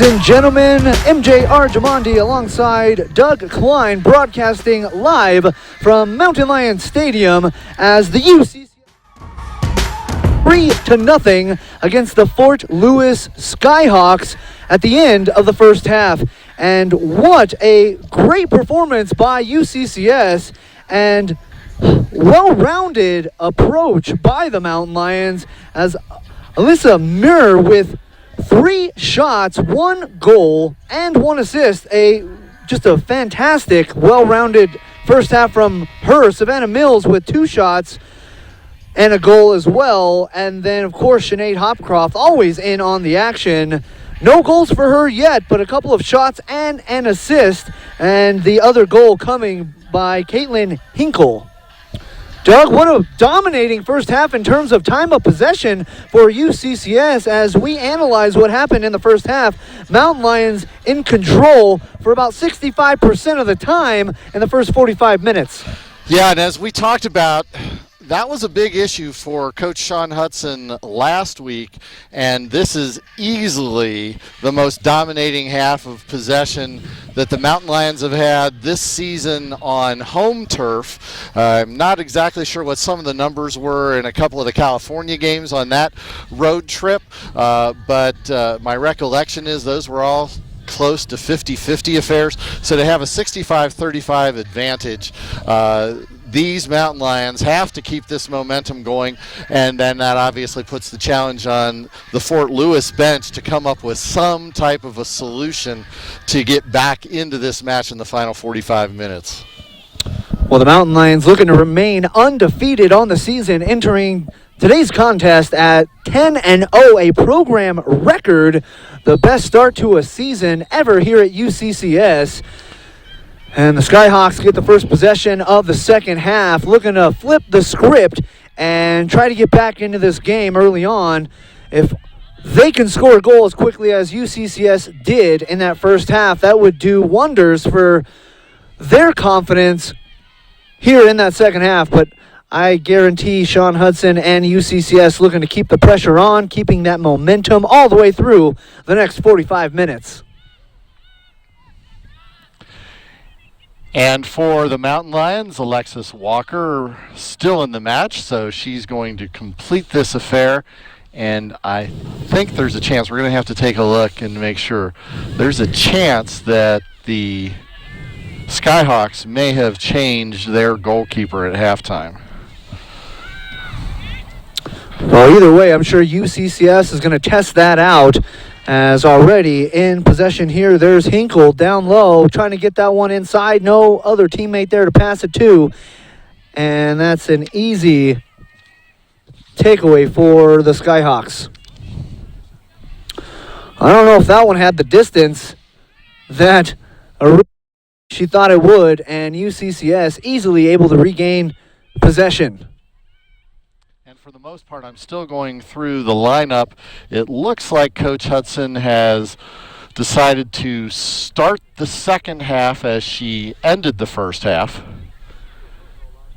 S1: and gentlemen, MJ Arjamandi alongside Doug Klein broadcasting live from Mountain Lion Stadium as the UCCS 3-0 against the Fort Lewis Skyhawks at the end of the first half. And what a great performance by UCCS and well-rounded approach by the Mountain Lions as Alyssa Muir with 3 shots, 1 goal, and 1 assist. Just a fantastic, well-rounded first half from her. Savannah Mills with 2 shots and a goal as well. And then, of course, Sinead Hopcroft always in on the action. No goals for her yet, but a couple of shots and an assist. And the other goal coming by Caitlin Hinkle. Doug, what a dominating first half in terms of time of possession for UCCS as we analyze what happened in the first half. Mountain Lions in control for about 65% of the time in the first 45 minutes.
S2: Yeah, and as we talked about, that was a big issue for Coach Sean Hudson last week, and this is easily the most dominating half of possession that the Mountain Lions have had this season on home turf. I'm not exactly sure what some of the numbers were in a couple of the California games on that road trip, but my recollection is those were all close to 50-50 affairs. So to have a 65-35 advantage, these Mountain Lions have to keep this momentum going, and then that obviously puts the challenge on the Fort Lewis bench to come up with some type of a solution to get back into this match in the final 45 minutes.
S1: Well, the Mountain Lions looking to remain undefeated on the season, entering today's contest at 10-0, a program record, the best start to a season ever here at UCCS. And the Skyhawks get the first possession of the second half, looking to flip the script and try to get back into this game early on. If they can score a goal as quickly as UCCS did in that first half, that would do wonders for their confidence here in that second half. But I guarantee Sean Hudson and UCCS looking to keep the pressure on, keeping that momentum all the way through the next 45 minutes.
S2: And for the Mountain Lions, Alexis Walker still in the match, so she's going to complete this affair. And I think there's a chance, we're going to have to take a look and make sure, there's a chance that the Skyhawks may have changed their goalkeeper at halftime.
S1: Well, either way, I'm sure UCCS is going to test that out. As already in possession here, there's Hinkle down low, trying to get that one inside. No other teammate there to pass it to. And that's an easy takeaway for the Skyhawks. I don't know if that one had the distance that she thought it would, and UCCS easily able to regain possession.
S2: For the most part, I'm still going through the lineup. It looks like Coach Hudson has decided to start the second half as she ended the first half.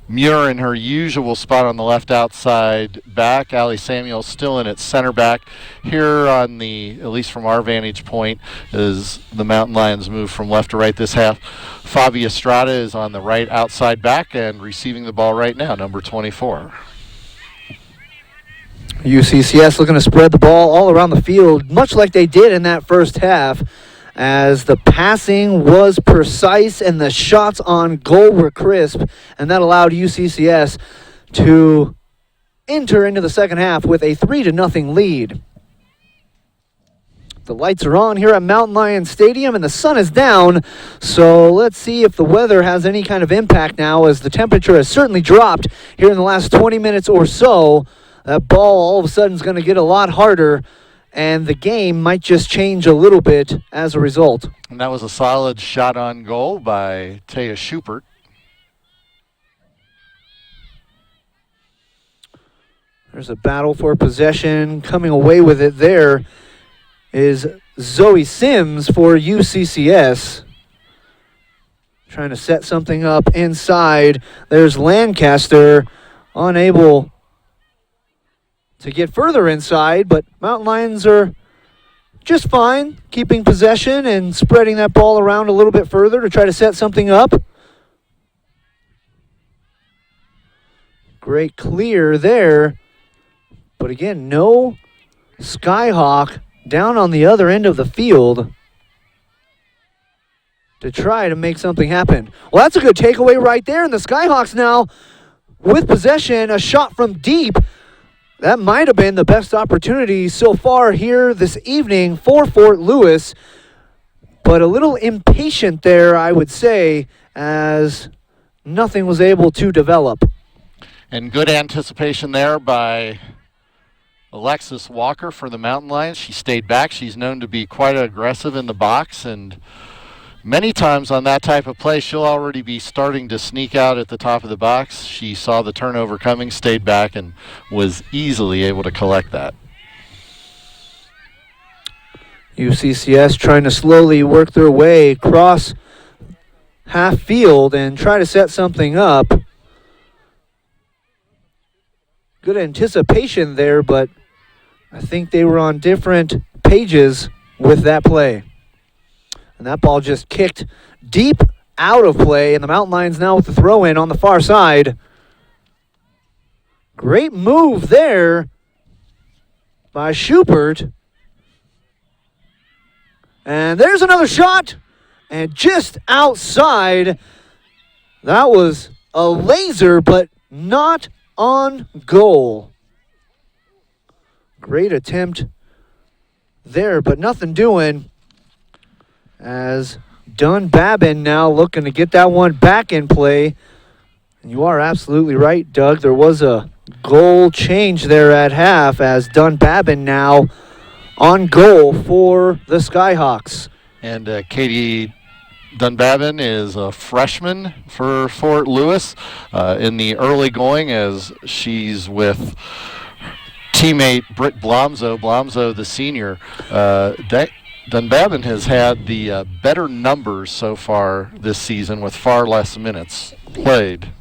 S2: Muir in her usual spot on the left outside back. Allie Samuel still in at center back. Here on the, at least from our vantage point, is the Mountain Lions move from left to right this half. Fabi Estrada is on the right outside back and receiving the ball right now, number 24.
S1: UCCS looking to spread the ball all around the field, much like they did in that first half, as the passing was precise and the shots on goal were crisp, and that allowed UCCS to enter into the second half with a 3-0 lead. The lights are on here at Mountain Lion Stadium, and the sun is down, so let's see if the weather has any kind of impact now, as the temperature has certainly dropped here in the last 20 minutes or so. That ball all of a sudden is going to get a lot harder, and the game might just change a little bit as a result.
S2: And that was a solid shot on goal by Taya Schubert.
S1: There's a battle for possession. Coming away with it there is Zoe Sims for UCCS. Trying to set something up inside. There's Lancaster, unable to get further inside, but Mountain Lions are just fine, keeping possession and spreading that ball around a little bit further to try to set something up. Great clear there. But again, no Skyhawk down on the other end of the field to try to make something happen. Well, that's a good takeaway right there. And the Skyhawks now with possession, a shot from deep. That might have been the best opportunity so far here this evening for Fort Lewis. But a little impatient there, I would say, as nothing was able to develop.
S2: And good anticipation there by Alexis Walker for the Mountain Lions. She stayed back. She's known to be quite aggressive in the box, and many times on that type of play, she'll already be starting to sneak out at the top of the box. She saw the turnover coming, stayed back, and was easily able to collect that.
S1: UCCS trying to slowly work their way across half field and try to set something up. Good anticipation there, but I think they were on different pages with that play. And that ball just kicked deep out of play, and the Mountain Lions now with the throw-in on the far side. Great move there by Schubert. And there's another shot, and just outside. That was a laser, but not on goal. Great attempt there, but nothing doing. As Dunbabin now looking to get that one back in play. And you are absolutely right, Doug. There was a goal change there at half as Dunbabin now on goal for the Skyhawks.
S2: And Katie Dunbabin is a freshman for Fort Lewis in the early going, as she's with teammate Britt Blomzo. Blomzo, the senior. Dunbabin has had the better numbers so far this season with far less minutes played.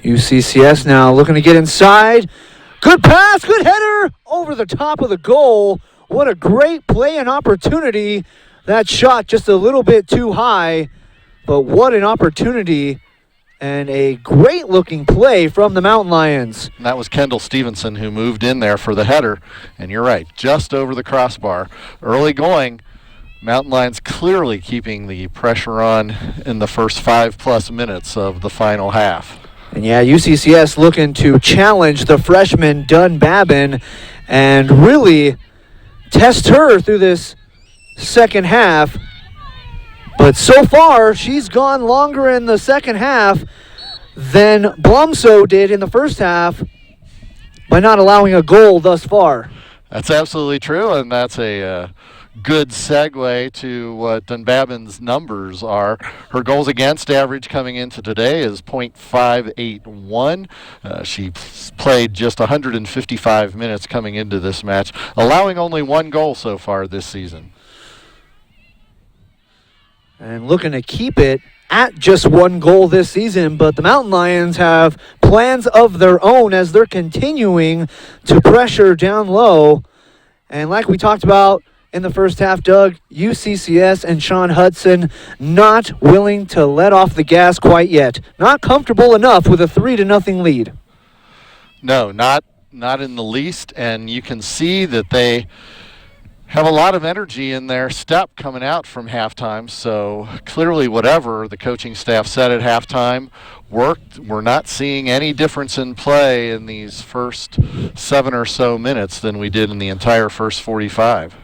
S1: UCCS now looking to get inside. Good pass, good header over the top of the goal. What a great play and opportunity. That shot just a little bit too high, but what an opportunity and a great-looking play from the Mountain Lions.
S2: And that was Kendall Stevenson who moved in there for the header. And you're right, just over the crossbar. Early going, Mountain Lions clearly keeping the pressure on in the first 5+ minutes of the final half.
S1: And yeah, UCCS looking to challenge the freshman Dunbabin and really test her through this second half. But so far, she's gone longer in the second half than Blomso did in the first half by not allowing a goal thus far.
S2: That's absolutely true, and that's a good segue to what Dunbabin's numbers are. Her goals against average coming into today is .581. She played just 155 minutes coming into this match, allowing only one goal so far this season.
S1: And looking to keep it at just one goal this season, but the Mountain Lions have plans of their own as they're continuing to pressure down low. And like we talked about in the first half, Doug, UCCS and Sean Hudson not willing to let off the gas quite yet. Not comfortable enough with a 3-0 lead.
S2: No, not in the least, and you can see that they have a lot of energy in their step coming out from halftime, so clearly whatever the coaching staff said at halftime worked. We're not seeing any difference in play in these first 7 or so minutes than we did in the entire first 45.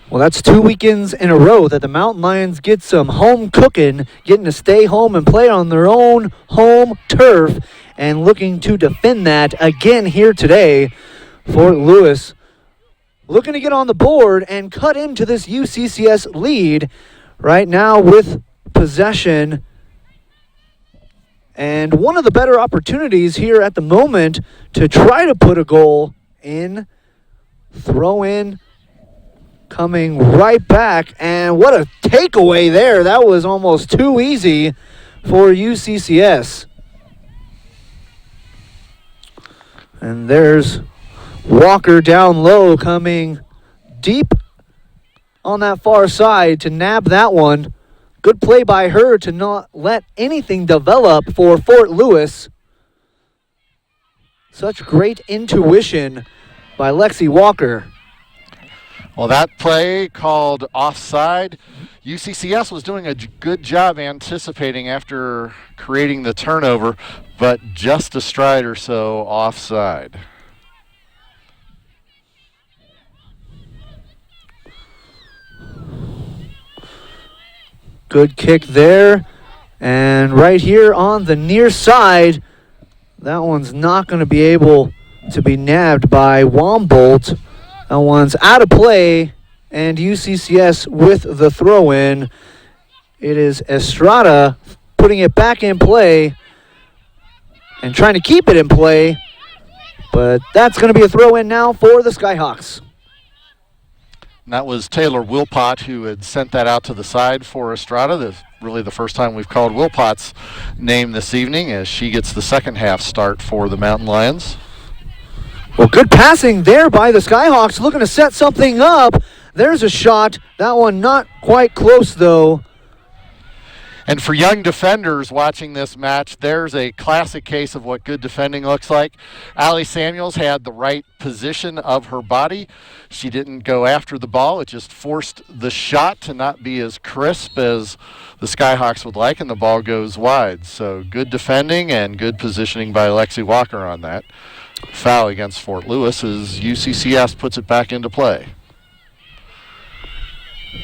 S1: Well, that's 2 weekends in a row that the Mountain Lions get some home cooking, getting to stay home and play on their own home turf, and looking to defend that again here today. Fort Lewis looking to get on the board and cut into this UCCS lead right now with possession. And one of the better opportunities here at the moment to try to put a goal in. Throw in coming right back. And what a takeaway there. That was almost too easy for UCCS. And there's Walker down low coming deep on that far side to nab that one. Good play by her to not let anything develop for Fort Lewis. Such great intuition by Lexi Walker.
S2: Well, that play called offside. UCCS was doing a good job anticipating after creating the turnover, but just a stride or so offside.
S1: Good kick there. And right here on the near side, that one's not going to be able to be nabbed by Wombolt. That one's out of play, and UCCS with the throw-in. It is Estrada putting it back in play and trying to keep it in play, but that's going to be a throw-in now for the Skyhawks.
S2: And that was Taylor Wilpot who had sent that out to the side for Estrada. Really the first time we've called Wilpot's name this evening as she gets the second half start for the Mountain Lions.
S1: Well, good passing there by the Skyhawks, looking to set something up. There's a shot. That one not quite close, though.
S2: And for young defenders watching this match, there's a classic case of what good defending looks like. Allie Samuels had the right position of her body. She didn't go after the ball. It just forced the shot to not be as crisp as the Skyhawks would like, and the ball goes wide. So good defending and good positioning by Lexi Walker on that. Foul against Fort Lewis as UCCS puts it back into play.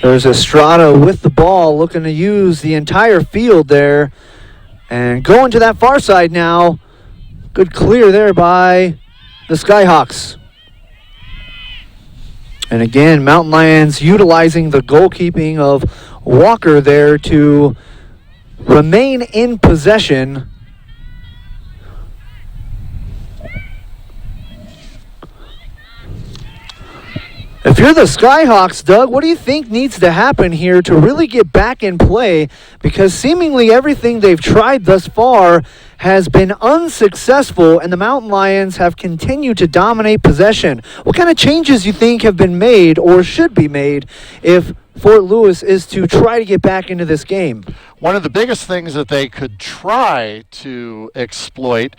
S1: There's Estrada with the ball, looking to use the entire field there. And going to that far side now. Good clear there by the Skyhawks. And again, Mountain Lions utilizing the goalkeeping of Walker there to remain in possession. If you're the Skyhawks, Doug, what do you think needs to happen here to really get back in play? Because seemingly everything they've tried thus far has been unsuccessful, and the Mountain Lions have continued to dominate possession. What kind of changes you think have been made or should be made if Fort Lewis is to try to get back into this game?
S2: One of the biggest things that they could try to exploit,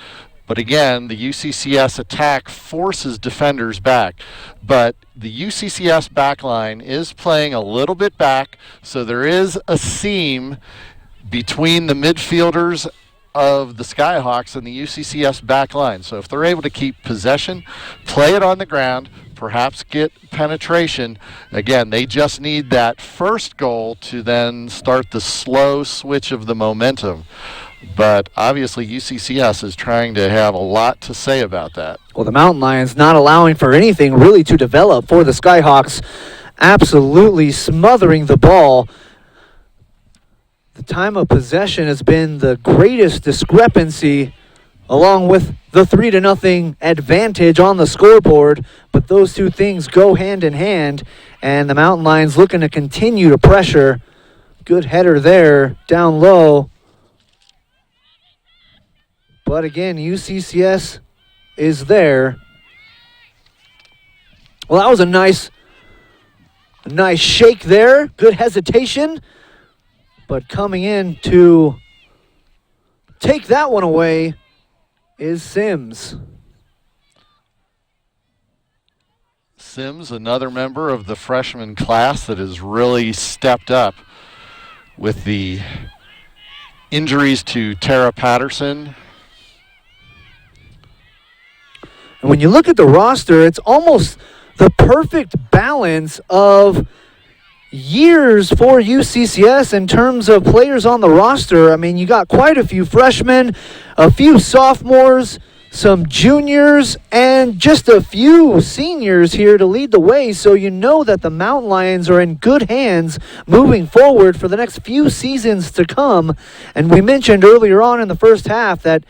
S2: but again, the UCCS attack forces defenders back. But the UCCS back line is playing a little bit back, so there is a seam between the midfielders of the Skyhawks and the UCCS back line. So if they're able to keep possession, play it on the ground, perhaps get penetration, again, they just need that first goal to then start the slow switch of the momentum. But obviously UCCS is trying to have a lot to say about that.
S1: Well, the Mountain Lions not allowing for anything really to develop for the Skyhawks, absolutely smothering the ball. The time of possession has been the greatest discrepancy, along with the 3-0 advantage on the scoreboard, but those two things go hand in hand, and the Mountain Lions looking to continue to pressure. Good header there, down low. But again, UCCS is there. Well, that was a nice shake there. Good hesitation. But coming in to take that one away is Sims.
S2: Sims, another member of the freshman class that has really stepped up with the injuries to Tara Patterson.
S1: And when you look at the roster, it's almost the perfect balance of years for UCCS in terms of players on the roster. I mean, you got quite a few freshmen, a few sophomores, some juniors, and just a few seniors here to lead the way. So you know that the Mountain Lions are in good hands moving forward for the next few seasons to come. And we mentioned earlier on in the first half that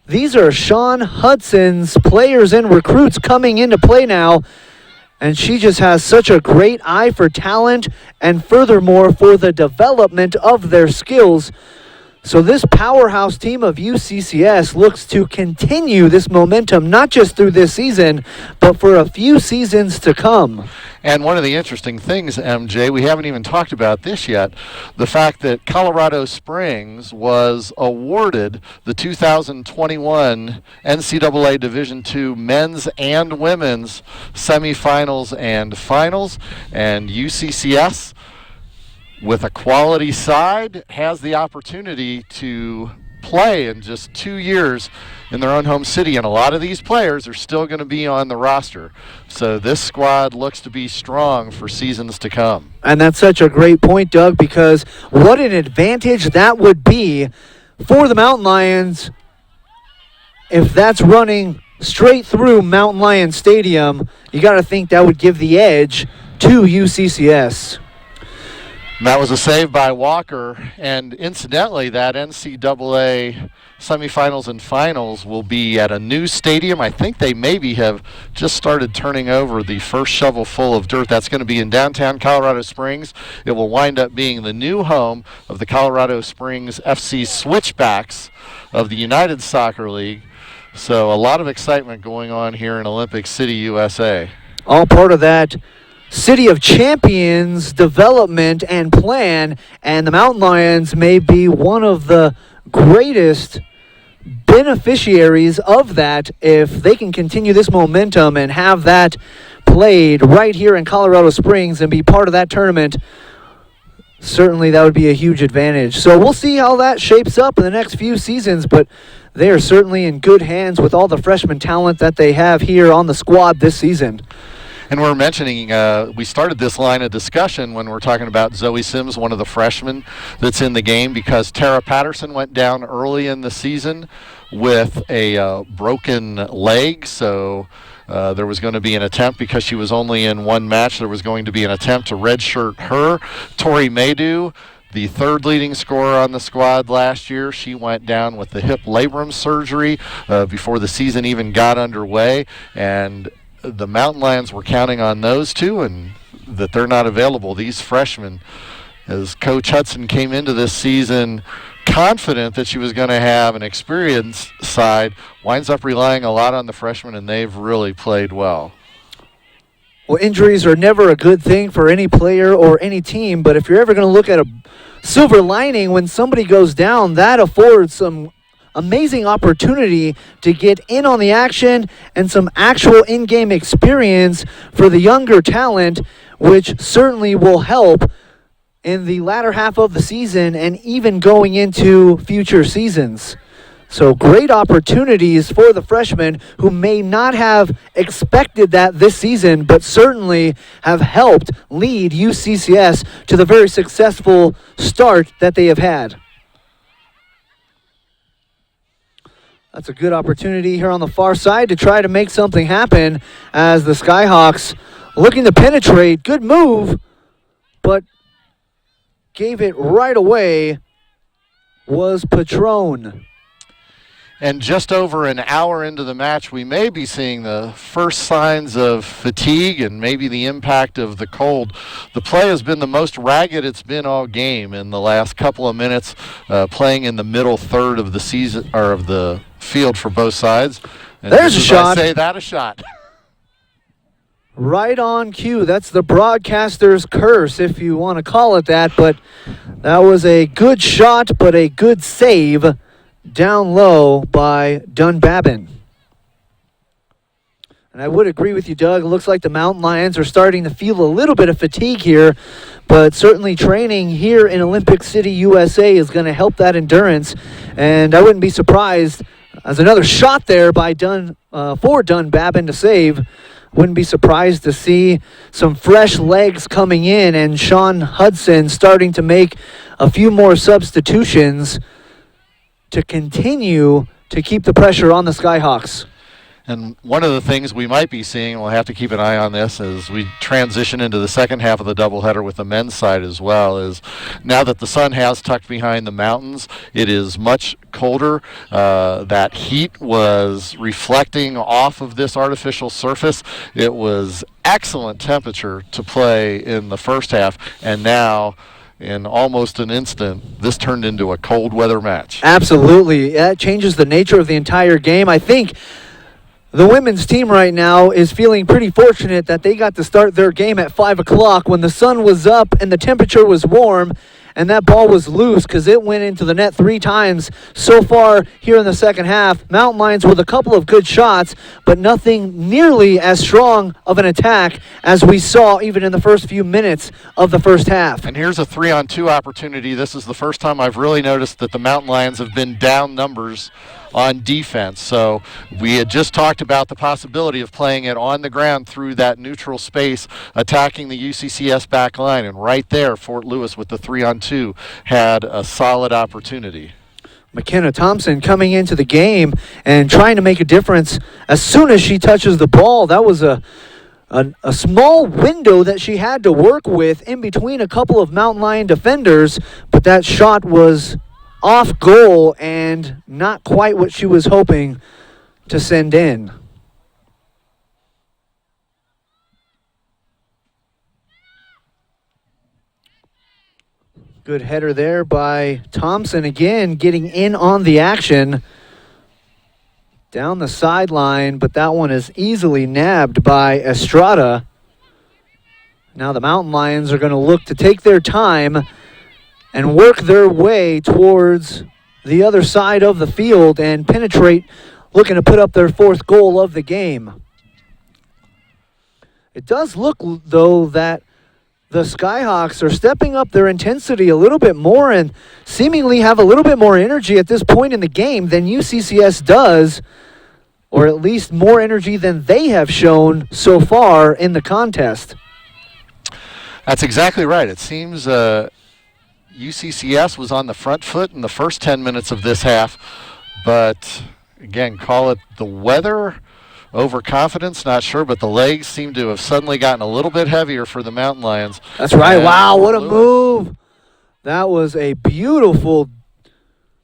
S1: these are Sean Hudson's players and recruits coming into play now, and she just has such a great eye for talent and furthermore for the development of their skills. So this powerhouse team of UCCS looks to continue this momentum, not just through this season, but for a few seasons to come.
S2: And one of the interesting things, MJ, we haven't even talked about this yet, the fact that Colorado Springs was awarded the 2021 NCAA Division II men's and women's semifinals and finals, and UCCS, with a quality side, has the opportunity to play in just 2 years in their own home city, and a lot of these players are still going to be on the roster. So this squad looks to be strong for seasons to come.
S1: And that's such a great point, Doug, because what an advantage that would be for the Mountain Lions if that's running straight through Mountain Lion Stadium. You got to think that would give the edge to UCCS.
S2: And that was a save by Walker, and incidentally, that NCAA semifinals and finals will be at a new stadium. I think they maybe have just started turning over the first shovel full of dirt. That's going to be in downtown Colorado Springs. It will wind up being the new home of the Colorado Springs FC Switchbacks of the United Soccer League. So a lot of excitement going on here in Olympic City, USA.
S1: All part of that City of Champions development and plan, and the Mountain Lions may be one of the greatest beneficiaries of that if they can continue this momentum and have that played right here in Colorado Springs and be part of that tournament. Certainly that would be a huge advantage. So we'll see how that shapes up in the next few seasons, but they are certainly in good hands with all the freshman talent that they have here on the squad this season.
S2: And we're mentioning, we started this line of discussion when we're talking about Zoe Sims, one of the freshmen that's in the game, because Tara Patterson went down early in the season with a broken leg. So there was going to be an attempt, because she was only in one match, there was going to be an attempt to redshirt her. Tori Maydew, the third leading scorer on the squad last year, she went down with the hip labrum surgery before the season even got underway. And the Mountain Lions were counting on those two, and that they're not available. These freshmen, as Coach Hudson came into this season confident that she was going to have an experienced side, winds up relying a lot on the freshmen, and they've really played well.
S1: Well, injuries are never a good thing for any player or any team, but if you're ever going to look at a silver lining when somebody goes down, that affords some amazing opportunity to get in on the action and some actual in-game experience for the younger talent, which certainly will help in the latter half of the season and even going into future seasons. So great opportunities for the freshmen who may not have expected that this season, but certainly have helped lead UCCS to the very successful start that they have had. That's a good opportunity here on the far side to try to make something happen as the Skyhawks looking to penetrate. Good move, but gave it right away was Patron.
S2: And just over an hour into the match, we may be seeing the first signs of fatigue and maybe the impact of the cold. The play has been the most ragged it's been all game in the last couple of minutes, playing in the middle third of the season, or of the field for both sides. And
S1: there's a shot.
S2: I say that a shot.
S1: Right on cue. That's the broadcaster's curse, if you want to call it that. But that was a good shot, but a good save down low by Dunbabin. And I would agree with you, Doug. It looks like the Mountain Lions are starting to feel a little bit of fatigue here, but certainly training here in Olympic City, USA is going to help that endurance. And I wouldn't be surprised, as another shot there by for Dunbabin to save, wouldn't be surprised to see some fresh legs coming in and Sean Hudson starting to make a few more substitutions to continue to keep the pressure on the Skyhawks.
S2: And one of the things we might be seeing, we'll have to keep an eye on this as we transition into the second half of the doubleheader with the men's side as well, is now that the sun has tucked behind the mountains, it is much colder. That heat was reflecting off of this artificial surface. It was excellent temperature to play in the first half, and now in almost an instant, this turned into a cold weather match.
S1: Absolutely. That changes the nature of the entire game. I think the women's team right now is feeling pretty fortunate that they got to start their game at 5 o'clock when the sun was up and the temperature was warm and that ball was loose because it went into the net 3 times so far here in the second half. Mountain Lions with a couple of good shots, but nothing nearly as strong of an attack as we saw even in the first few minutes of the first half.
S2: And here's a 3-on-2 opportunity. This is the first time I've really noticed that the Mountain Lions have been down numbers on defense. So we had just talked about the possibility of playing it on the ground through that neutral space, attacking the UCCS back line. And right there, Fort Lewis with the 3-on-2 had a solid opportunity.
S1: McKenna Thompson coming into the game and trying to make a difference as soon as she touches the ball. That was a small window that she had to work with in between a couple of Mountain Lion defenders, but that shot was off goal and not quite what she was hoping to send in. Good header there by Thompson again, getting in on the action down the sideline, but that one is easily nabbed by Estrada. Now the Mountain Lions are going to look to take their time and work their way towards the other side of the field and penetrate, looking to put up their 4th goal of the game. It does look, though, that the Skyhawks are stepping up their intensity a little bit more and seemingly have a little bit more energy at this point in the game than UCCS does, or at least more energy than they have shown so far in the contest.
S2: That's exactly right. It seems UCCS was on the front foot in the first 10 minutes of this half, but again, call it the weather, overconfidence, not sure, but the legs seem to have suddenly gotten a little bit heavier for the Mountain Lions.
S1: That's right. Wow, what a move. That was a beautiful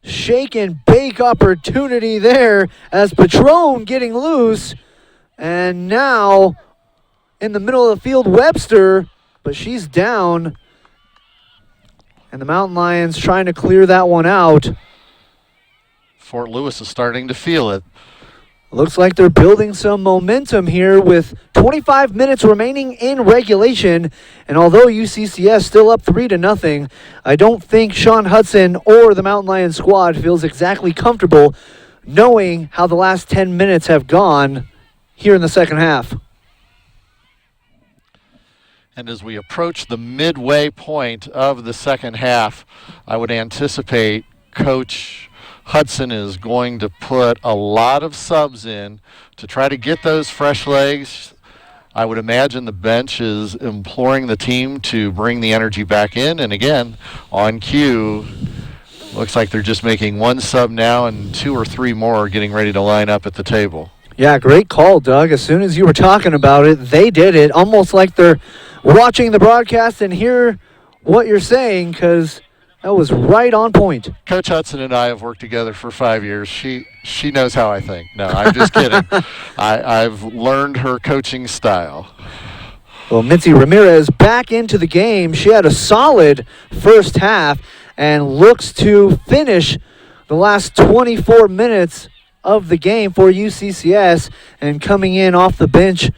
S1: shake and bake opportunity there as Patron getting loose, and now in the middle of the field, Webster, but she's down. And the Mountain Lions trying to clear that one out.
S2: Fort Lewis is starting to feel it.
S1: Looks like they're building some momentum here with 25 minutes remaining in regulation. And although UCCS still up 3-0, I don't think Sean Hudson or the Mountain Lions squad feels exactly comfortable knowing how the last 10 minutes have gone here in the second half.
S2: And as we approach the midway point of the second half, I would anticipate Coach Hudson is going to put a lot of subs in to try to get those fresh legs. I would imagine the bench is imploring the team to bring the energy back in. And again, on cue, looks like they're just making one sub now and 2 or 3 more are getting ready to line up at the table.
S1: Yeah, great call, Doug. As soon as you were talking about it, they did it. Almost like they're watching the broadcast and hear what you're saying, because that was right on point.
S2: Coach Hudson and I have worked together for 5 years. She knows how I think. No, I'm just kidding. I've learned her coaching style.
S1: Well, Mitzi Ramirez back into the game. She had a solid first half and looks to finish the last 24 minutes of the game for UCCS, and coming in off the bench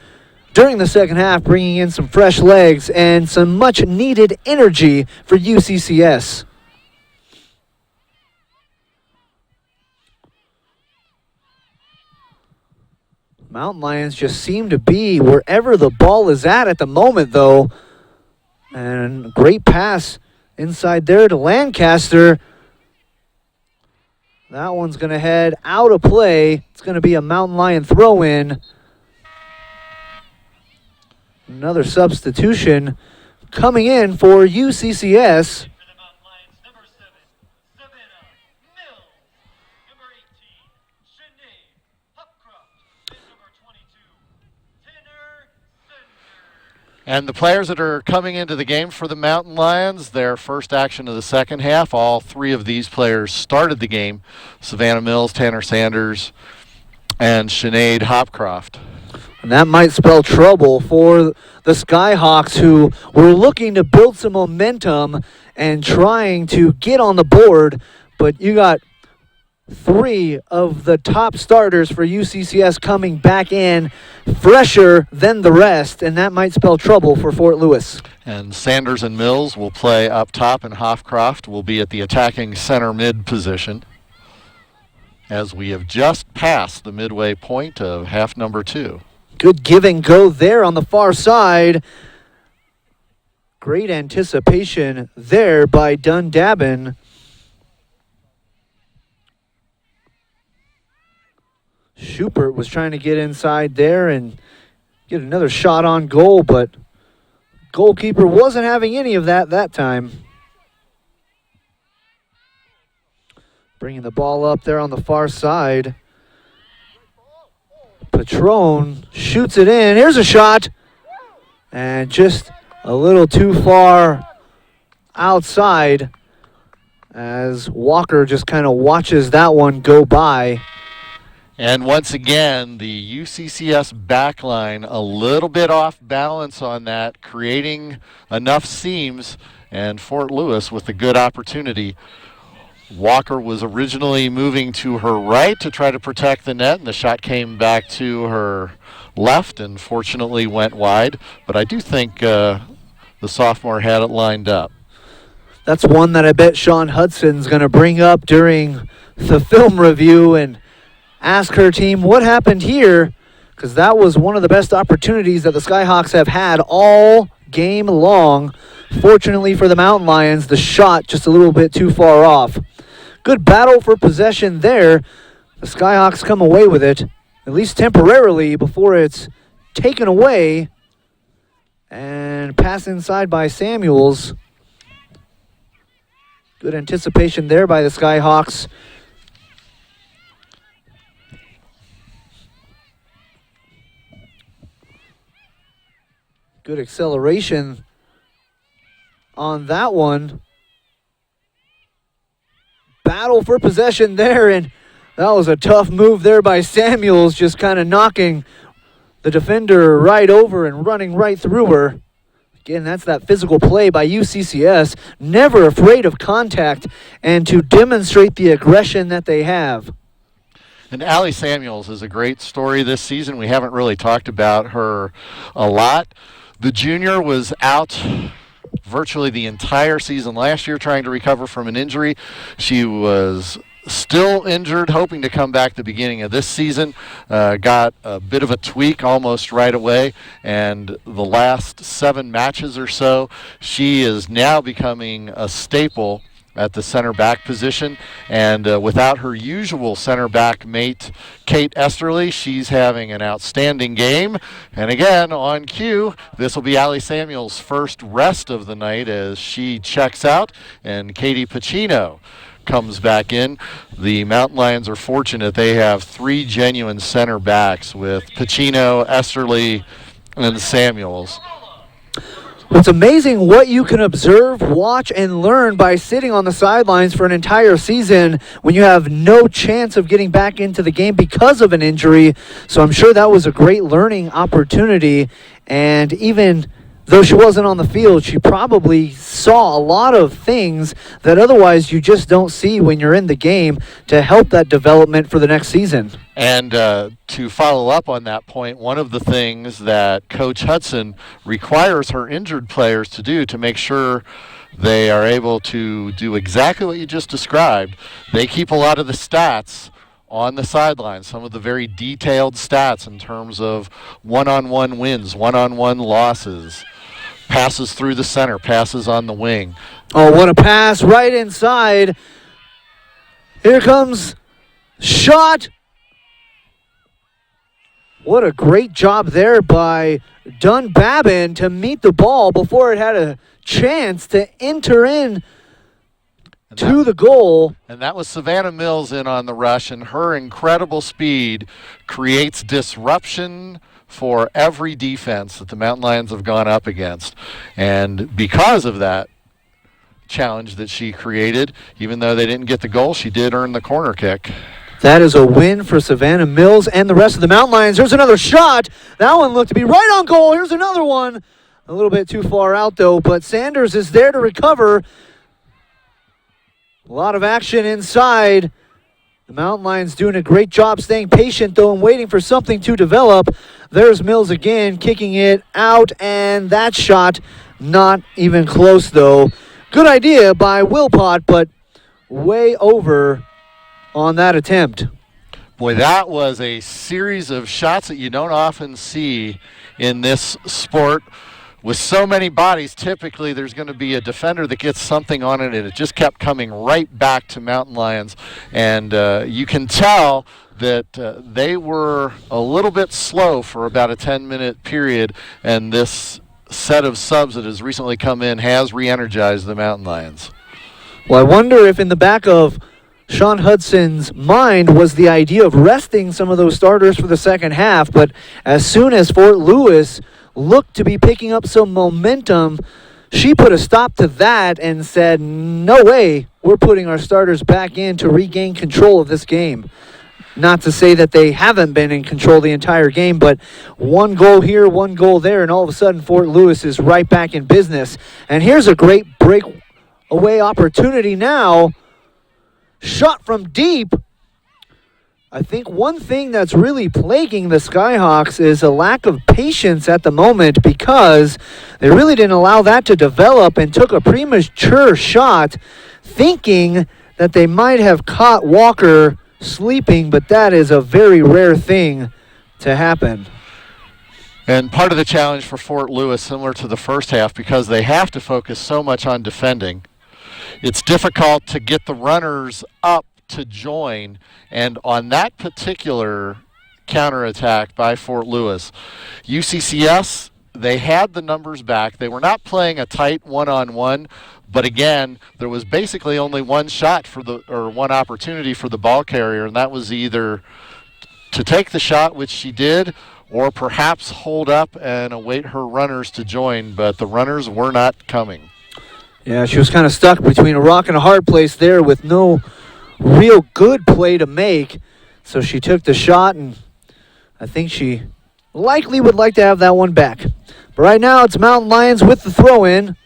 S1: during the second half, bringing in some fresh legs and some much-needed energy for UCCS. Mountain Lions just seem to be wherever the ball is at the moment, though. And a great pass inside there to Lancaster. That one's going to head out of play. It's going to be a Mountain Lion throw-in. Another substitution coming in for UCCS.
S2: And the players that are coming into the game for the Mountain Lions, their first action of the second half, all 3 of these players started the game. Savannah Mills, Tanner Sanders, and Sinead Hopcroft.
S1: And that might spell trouble for the Skyhawks, who were looking to build some momentum and trying to get on the board. But you got 3 of the top starters for UCCS coming back in fresher than the rest, and that might spell trouble for Fort Lewis.
S2: And Sanders and Mills will play up top, and Hofcroft will be at the attacking center mid position, as we have just passed the midway point of half number 2.
S1: Good give and go there on the far side. Great anticipation there by Dundabin. Schubert was trying to get inside there and get another shot on goal, but goalkeeper wasn't having any of that time. Bringing the ball up there on the far side. Patron shoots it in. Here's a shot. And just a little too far outside as Walker just kind of watches that one go by.
S2: And once again, the UCCS backline a little bit off balance on that, creating enough seams, and Fort Lewis with a good opportunity. Walker was originally moving to her right to try to protect the net, and the shot came back to her left and fortunately went wide. But I do think the sophomore had it lined up.
S1: That's one that I bet Sean Hudson's going to bring up during the film review and ask her team what happened here, because that was one of the best opportunities that the Skyhawks have had all game long. Fortunately for the Mountain Lions, the shot just a little bit too far off. Good battle for possession there. The Skyhawks come away with it, at least temporarily, before it's taken away. And pass inside by Samuels. Good anticipation there by the Skyhawks. Good acceleration on that one. Battle for possession there, and that was a tough move there by Samuels, just kind of knocking the defender right over and running right through her. Again, that's that physical play by UCCS, never afraid of contact and to demonstrate the aggression that they have.
S2: And Allie Samuels is a great story this season. We haven't really talked about her a lot. The junior was out virtually the entire season last year trying to recover from an injury. She was still injured, hoping to come back the beginning of this season. Got a bit of a tweak almost right away, and the last 7 matches or so, she is now becoming a staple at the center back position, and without her usual center back mate, Kate Esterly, she's having an outstanding game. And again, on cue, this will be Allie Samuel's first rest of the night as she checks out, and Katie Pacino comes back in. The Mountain Lions are fortunate. They have 3 genuine center backs with Pacino, Esterly, and Samuels.
S1: It's amazing what you can observe, watch, and learn by sitting on the sidelines for an entire season when you have no chance of getting back into the game because of an injury. So I'm sure that was a great learning opportunity. And even though she wasn't on the field, she probably saw a lot of things that otherwise you just don't see when you're in the game to help that development for the next season.
S2: And to follow up on that point, one of the things that Coach Hudson requires her injured players to do to make sure they are able to do exactly what you just described, they keep a lot of the stats on the sidelines, some of the very detailed stats in terms of one-on-one wins, one-on-one losses, passes through the center, passes on the wing.
S1: Oh, what a pass right inside. Here comes shot. What a great job there by Dunbabin to meet the ball before it had a chance to enter in to the goal.
S2: And that was Savannah Mills in on the rush, and her incredible speed creates disruption for every defense that the Mountain Lions have gone up against. And because of that challenge that she created, even though they didn't get the goal, she did earn the corner kick.
S1: That is a win for Savannah Mills and the rest of the Mountain Lions. There's another shot. That one looked to be right on goal. Here's another one. A little bit too far out, though, but Sanders is there to recover. A lot of action inside. The Mountain Lions doing a great job staying patient, though, and waiting for something to develop. There's Mills again, kicking it out, and that shot not even close, though. Good idea by Wilpot, but way over on that attempt.
S2: Boy, that was a series of shots that you don't often see in this sport. With so many bodies, typically there's going to be a defender that gets something on it, and it just kept coming right back to Mountain Lions. And you can tell that they were a little bit slow for about a 10-minute period, and this set of subs that has recently come in has re-energized the Mountain Lions.
S1: Well, I wonder if in the back of Sean Hudson's mind was the idea of resting some of those starters for the second half, but as soon as Fort Lewis looked to be picking up some momentum, she put a stop to that and said, no way, we're putting our starters back in to regain control of this game. Not to say that they haven't been in control the entire game, but one goal here, one goal there, and all of a sudden Fort Lewis is right back in business. And here's a great breakaway opportunity now. Shot from deep. I think one thing that's really plaguing the Skyhawks is a lack of patience at the moment, because they really didn't allow that to develop and took a premature shot thinking that they might have caught Walker sleeping, but that is a very rare thing to happen.
S2: And part of the challenge for Fort Lewis, similar to the first half, because they have to focus so much on defending, it's difficult to get the runners up to join. And on that particular counterattack by Fort Lewis, UCCS, they had the numbers back. They were not playing a tight one-on-one, but again, there was basically only one shot one opportunity for the ball carrier, and that was either to take the shot, which she did, or perhaps hold up and await her runners to join, but the runners were not coming.
S1: Yeah, she was kind of stuck between a rock and a hard place there with no real good play to make. So she took the shot, and I think she likely would like to have that one back. But right now it's Mountain Lions with the throw-in.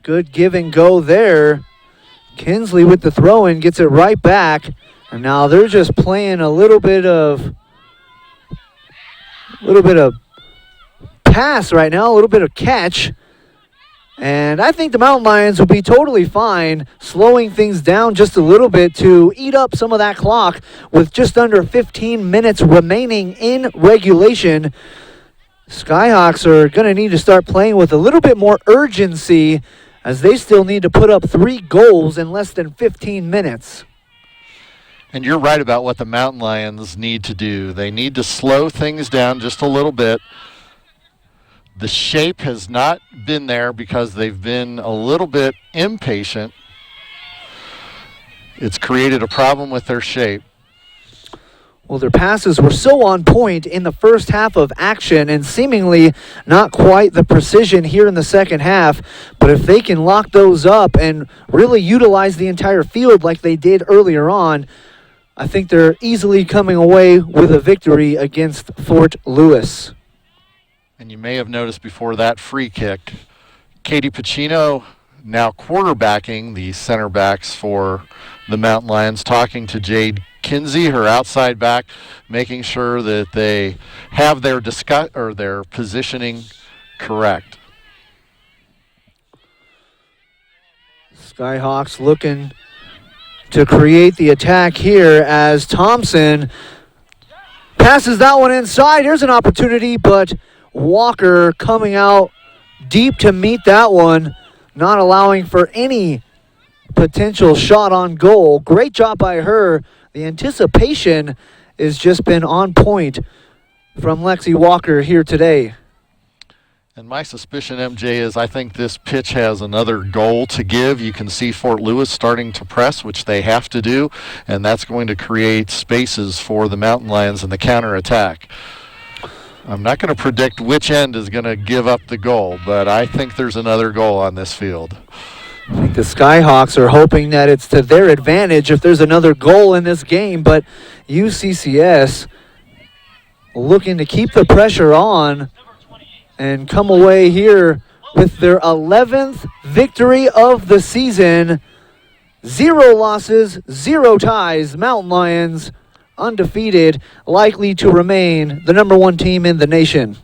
S1: Good give and go there. Kinsley with the throw-in gets it right back. And now they're just playing a little bit of pass right now, a little bit of catch. And I think the Mountain Lions will be totally fine slowing things down just a little bit to eat up some of that clock with just under 15 minutes remaining in regulation. Skyhawks are going to need to start playing with a little bit more urgency, as they still need to put up 3 goals in less than 15 minutes.
S2: And you're right about what the Mountain Lions need to do. They need to slow things down just a little bit. The shape has not been there because they've been a little bit impatient. It's created a problem with their shape.
S1: Well, their passes were so on point in the first half of action, and seemingly not quite the precision here in the second half. But if they can lock those up and really utilize the entire field like they did earlier on, I think they're easily coming away with a victory against Fort Lewis.
S2: And you may have noticed before that free kick, Katie Pacino now quarterbacking the center backs for the Mountain Lions, talking to Jade Kinsey, her outside back, making sure that they have their their positioning correct.
S1: Skyhawks looking to create the attack here as Thompson passes that one inside. Here's an opportunity, but Walker coming out deep to meet that one, not allowing for any potential shot on goal. Great job by her. The anticipation has just been on point from Lexi Walker here today.
S2: And my suspicion, MJ, is I think this pitch has another goal to give. You can see Fort Lewis starting to press, which they have to do, and that's going to create spaces for the Mountain Lions in the counterattack. I'm not going to predict which end is going to give up the goal, but I think there's another goal on this field.
S1: I think the Skyhawks are hoping that it's to their advantage if there's another goal in this game, but UCCS looking to keep the pressure on and come away here with their 11th victory of the season. 0 losses, 0 ties. Mountain Lions undefeated, likely to remain the #1 team in the nation.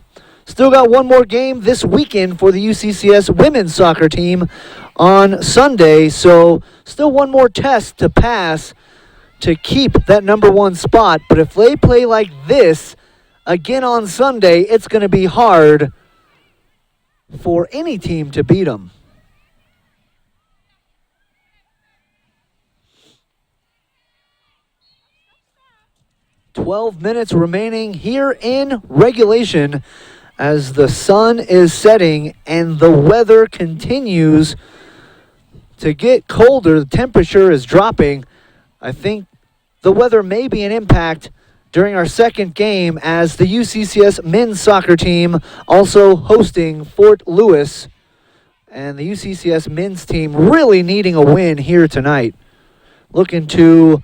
S1: Still got one more game this weekend for the UCCS women's soccer team on Sunday, so still one more test to pass to keep that #1 spot. But if they play like this again on Sunday, it's going to be hard for any team to beat them. "12 minutes remaining here in regulation as the sun is setting and the weather continues to get colder. The temperature is dropping. I think the weather may be an impact during our second game as the UCCS men's soccer team also hosting Fort Lewis. And the UCCS men's team really needing a win here tonight. Looking to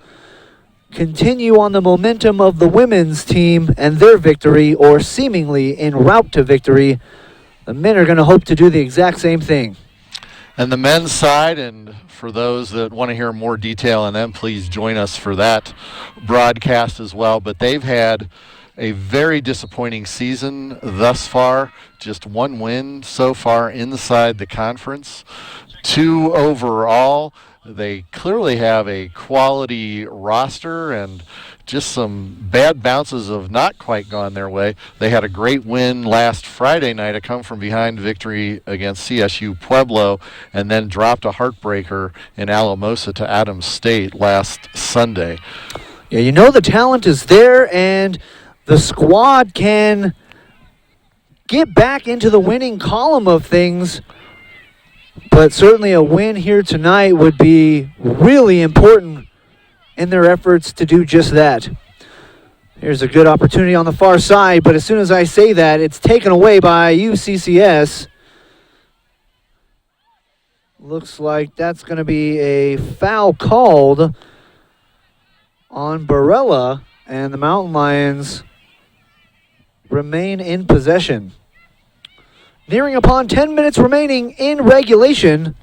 S1: continue on the momentum of the women's team and their victory, or seemingly en route to victory. The men are going to hope to do the exact same thing.
S2: And the men's side, and for those that want to hear more detail on them, please join us for that broadcast as well. But they've had a very disappointing season thus far. Just 1 win so far inside the conference, 2 overall. They clearly have a quality roster and just some bad bounces have not quite gone their way. They had a great win last Friday night, a come-from-behind victory against CSU Pueblo, and then dropped a heartbreaker in Alamosa to Adams State last Sunday.
S1: Yeah, you know the talent is there, and the squad can get back into the winning column of things. But certainly a win here tonight would be really important in their efforts to do just that. Here's a good opportunity on the far side, but as soon as I say that, it's taken away by UCCS. Looks like that's going to be a foul called on Barella, and the Mountain Lions remain in possession. Nearing upon 10 minutes remaining in regulation.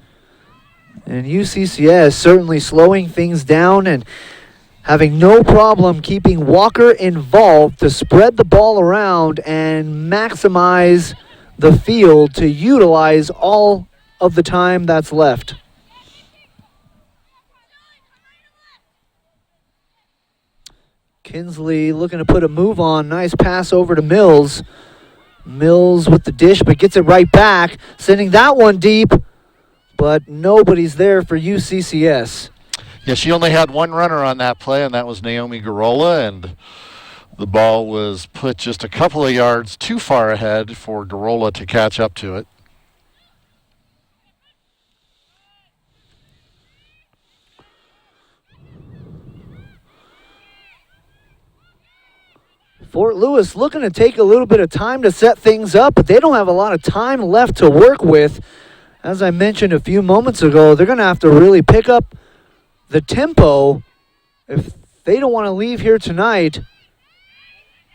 S1: And UCCS certainly slowing things down and having no problem keeping Walker involved to spread the ball around and maximize the field to utilize all of the time that's left. Kinsley looking to put a move on. Nice pass over to Mills. Mills with the dish, but gets it right back, sending that one deep, but nobody's there for UCCS.
S2: Yeah, she only had 1 runner on that play, and that was Naomi Garola, and the ball was put just a couple of yards too far ahead for Garola to catch up to it.
S1: Fort Lewis looking to take a little bit of time to set things up, but they don't have a lot of time left to work with. As I mentioned a few moments ago, they're going to have to really pick up the tempo if they don't want to leave here tonight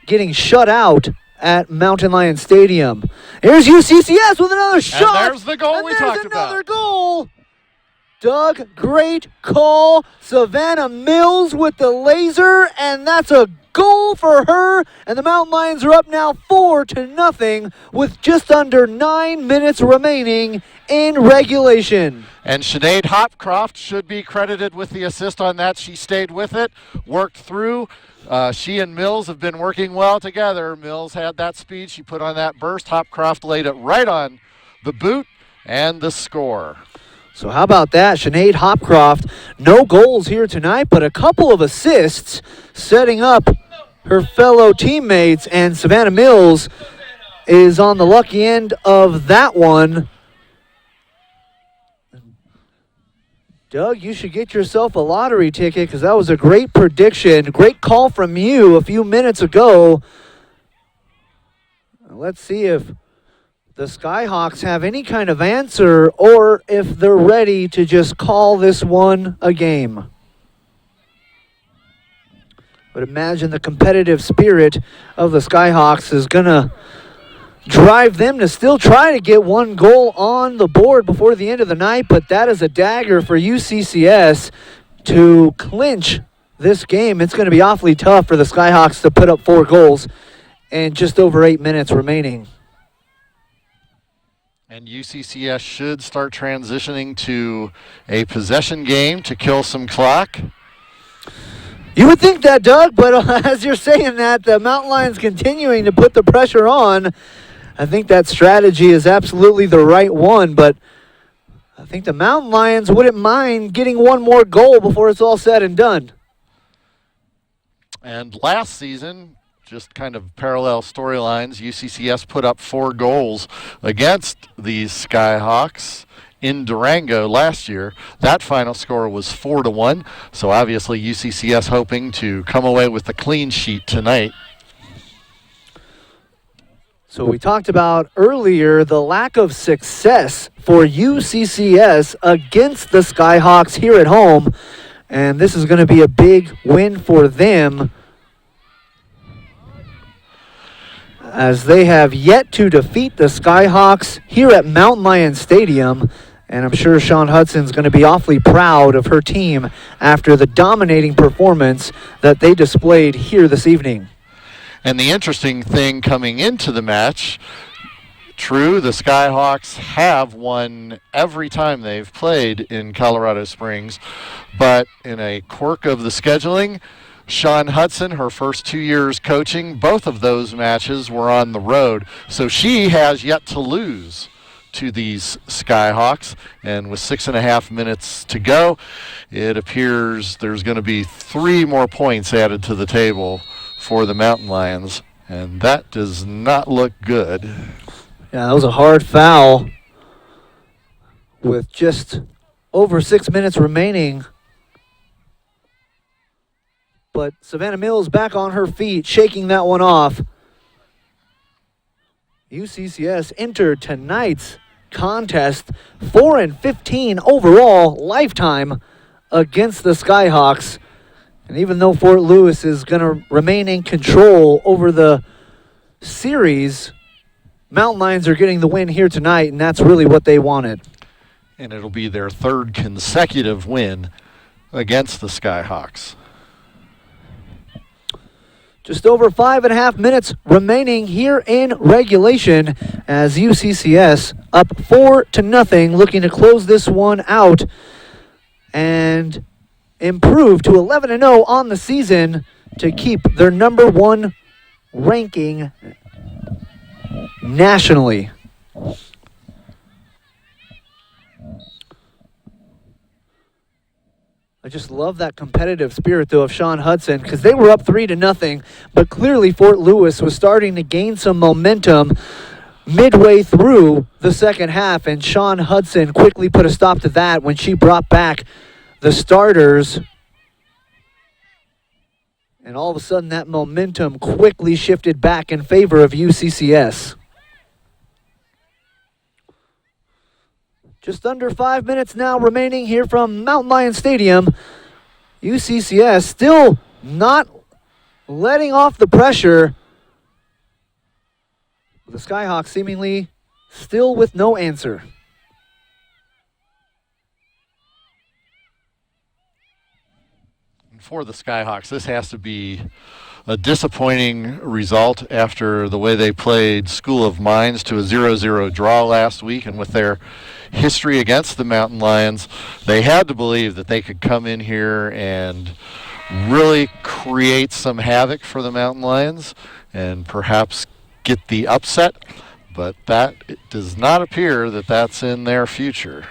S1: getting shut out at Mountain Lion Stadium. Here's UCCS with another shot.
S2: And there's the goal we talked about.
S1: Another goal. Doug, great call. Savannah Mills with the laser, and that's a goal for her, and the Mountain Lions are up now 4-0 with just under 9 minutes remaining in regulation.
S2: And Sinead Hopcroft should be credited with the assist on that. She stayed with it, worked through. She and Mills have been working well together. Mills had that speed. She put on that burst. Hopcroft laid it right on the boot and the score.
S1: So how about that? Sinead Hopcroft, no goals here tonight, but a couple of assists setting up her fellow teammates, and Savannah Mills is on the lucky end of that one. Doug, you should get yourself a lottery ticket because that was a great prediction. Great call from you a few minutes ago. Let's see if the Skyhawks have any kind of answer or if they're ready to just call this one a game. But imagine the competitive spirit of the Skyhawks is going to drive them to still try to get one goal on the board before the end of the night, but that is a dagger for UCCS to clinch this game. It's going to be awfully tough for the Skyhawks to put up 4 goals in just over 8 minutes remaining.
S2: And UCCS should start transitioning to a possession game to kill some clock.
S1: You would think that, Doug, but as you're saying that, the Mountain Lions continuing to put the pressure on. I think that strategy is absolutely the right one, but I think the Mountain Lions wouldn't mind getting one more goal before it's all said and done.
S2: And last season, just kind of parallel storylines, UCCS put up 4 goals against these Skyhawks in Durango last year. That final score was 4-1, so obviously UCCS hoping to come away with a clean sheet tonight.
S1: So we talked about earlier the lack of success for UCCS against the Skyhawks here at home, and this is going to be a big win for them as they have yet to defeat the Skyhawks here at Mountain Lion Stadium. And I'm sure Sean Hudson's going to be awfully proud of her team after the dominating performance that they displayed here this evening.
S2: And the interesting thing coming into the match, true, the Skyhawks have won every time they've played in Colorado Springs, but in a quirk of the scheduling, Sean Hudson, her first 2 years coaching, both of those matches were on the road. So she has yet to lose to these Skyhawks. And with 6.5 minutes to go, it appears there's going to be 3 more points added to the table for the Mountain Lions. And that does not look good.
S1: Yeah, that was a hard foul with just over 6 minutes remaining. But Savannah Mills back on her feet, shaking that one off. UCCS entered tonight's contest 4-15 overall lifetime against the Skyhawks. And even though Fort Lewis is going to remain in control over the series, Mountain Lions are getting the win here tonight, and that's really what they wanted.
S2: And it'll be their 3rd consecutive win against the Skyhawks.
S1: Just over 5.5 minutes remaining here in regulation as UCCS up 4-0, looking to close this one out and improve to 11-0 on the season to keep their number 1 ranking nationally. I just love that competitive spirit, though, of Sean Hudson, because they were up 3-0, but clearly Fort Lewis was starting to gain some momentum midway through the second half, and Sean Hudson quickly put a stop to that when she brought back the starters. And all of a sudden, that momentum quickly shifted back in favor of UCCS. Just under 5 minutes now remaining here from Mountain Lion Stadium. UCCS still not letting off the pressure. The Skyhawks seemingly still with no answer.
S2: For the Skyhawks, this has to be a disappointing result after the way they played School of Mines to a 0-0 draw last week, and with their history against the Mountain Lions, they had to believe that they could come in here and really create some havoc for the Mountain Lions and perhaps get the upset, but that it does not appear that that's in their future.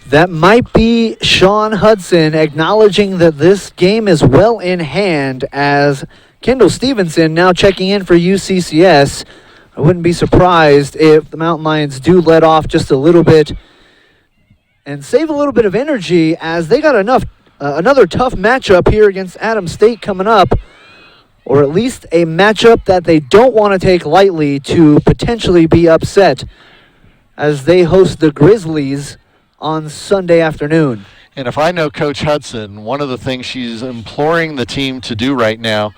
S1: That might be Sean Hudson acknowledging that this game is well in hand as Kendall Stevenson now checking in for UCCS. I wouldn't be surprised if the Mountain Lions do let off just a little bit and save a little bit of energy as they got enough another tough matchup here against Adams State coming up, or at least a matchup that they don't want to take lightly to potentially be upset as they host the Grizzlies on Sunday afternoon.
S2: And if I know Coach Hudson, one of the things she's imploring the team to do right now,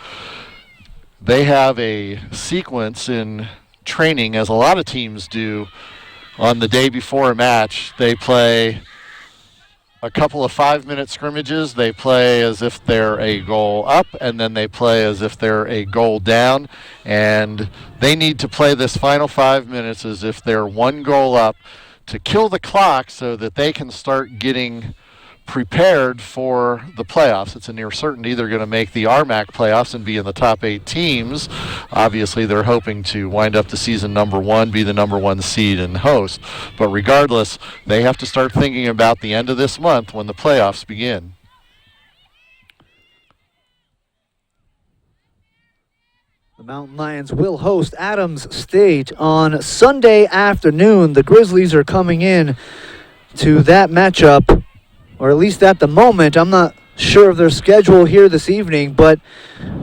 S2: they have a sequence in training, as a lot of teams do, on the day before a match. They play a couple of 5-minute scrimmages. They play as if they're a goal up, and then they play as if they're a goal down. And they need to play this final 5 minutes as if they're one goal up to kill the clock so that they can start getting prepared for the playoffs. It's a near certainty they're going to make the RMAC playoffs and be in the top 8 teams. Obviously, they're hoping to wind up the season number 1, be the number 1 seed and host. But regardless, they have to start thinking about the end of this month when the playoffs begin.
S1: The Mountain Lions will host Adams State on Sunday afternoon. The Grizzlies are coming in to that matchup, or at least at the moment. I'm not sure of their schedule here this evening, but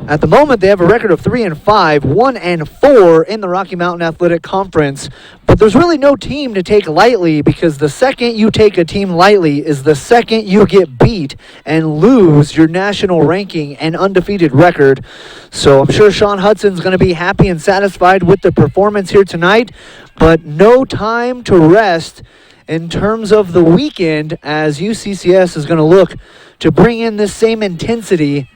S1: at the moment they have a record of 3-5, 1-4 in the Rocky Mountain Athletic Conference. But there's really no team to take lightly, because the second you take a team lightly is the second you get beat and lose your national ranking and undefeated record. So I'm sure Sean Hudson's going to be happy and satisfied with the performance here tonight, but no time to rest in terms of the weekend, as UCCS is going to look to bring in this same intensity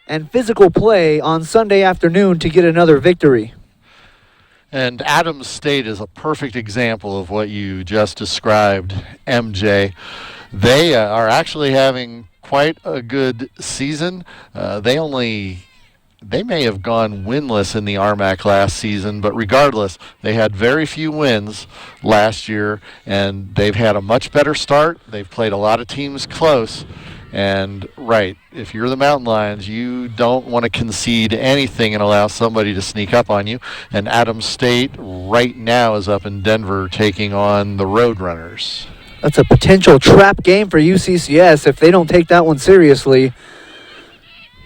S1: and physical play on Sunday afternoon to get another victory.
S2: And Adams State is a perfect example of what you just described, MJ. They are actually having quite a good season. They may have gone winless in the RMAC last season, but regardless, they had very few wins last year, and they've had a much better start. They've played a lot of teams close. And, right, if you're the Mountain Lions, you don't want to concede anything and allow somebody to sneak up on you. And Adams State right now is up in Denver taking on the Roadrunners.
S1: That's a potential trap game for UCCS if they don't take that one seriously.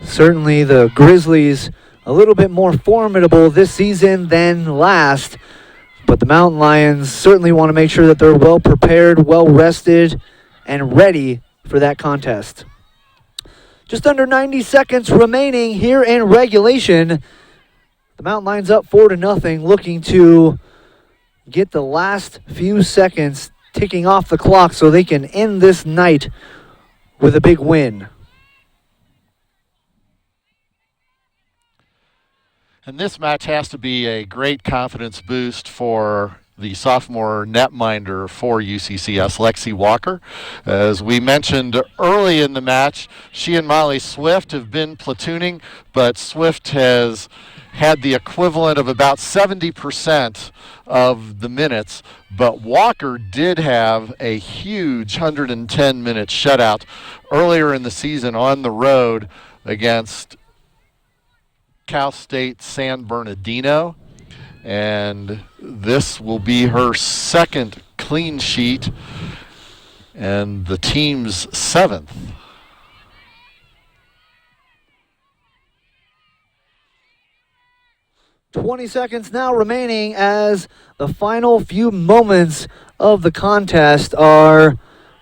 S1: Certainly the Grizzlies a little bit more formidable this season than last, but the Mountain Lions certainly want to make sure that they're well prepared, well rested, and ready for that contest. Just under 90 seconds remaining here in regulation. The Mountain Lions up 4-0, looking to get the last few seconds ticking off the clock so they can end this night with a big win.
S2: And this match has to be a great confidence boost for the sophomore netminder for UCCS, Lexi Walker. As we mentioned early in the match, she and Molly Swift have been platooning, but Swift has had the equivalent of about 70% of the minutes, but Walker did have a huge 110-minute shutout earlier in the season on the road against Cal State San Bernardino, and this will be her second clean sheet and the team's 7th.
S1: "20 seconds now remaining as the final few moments of the contest are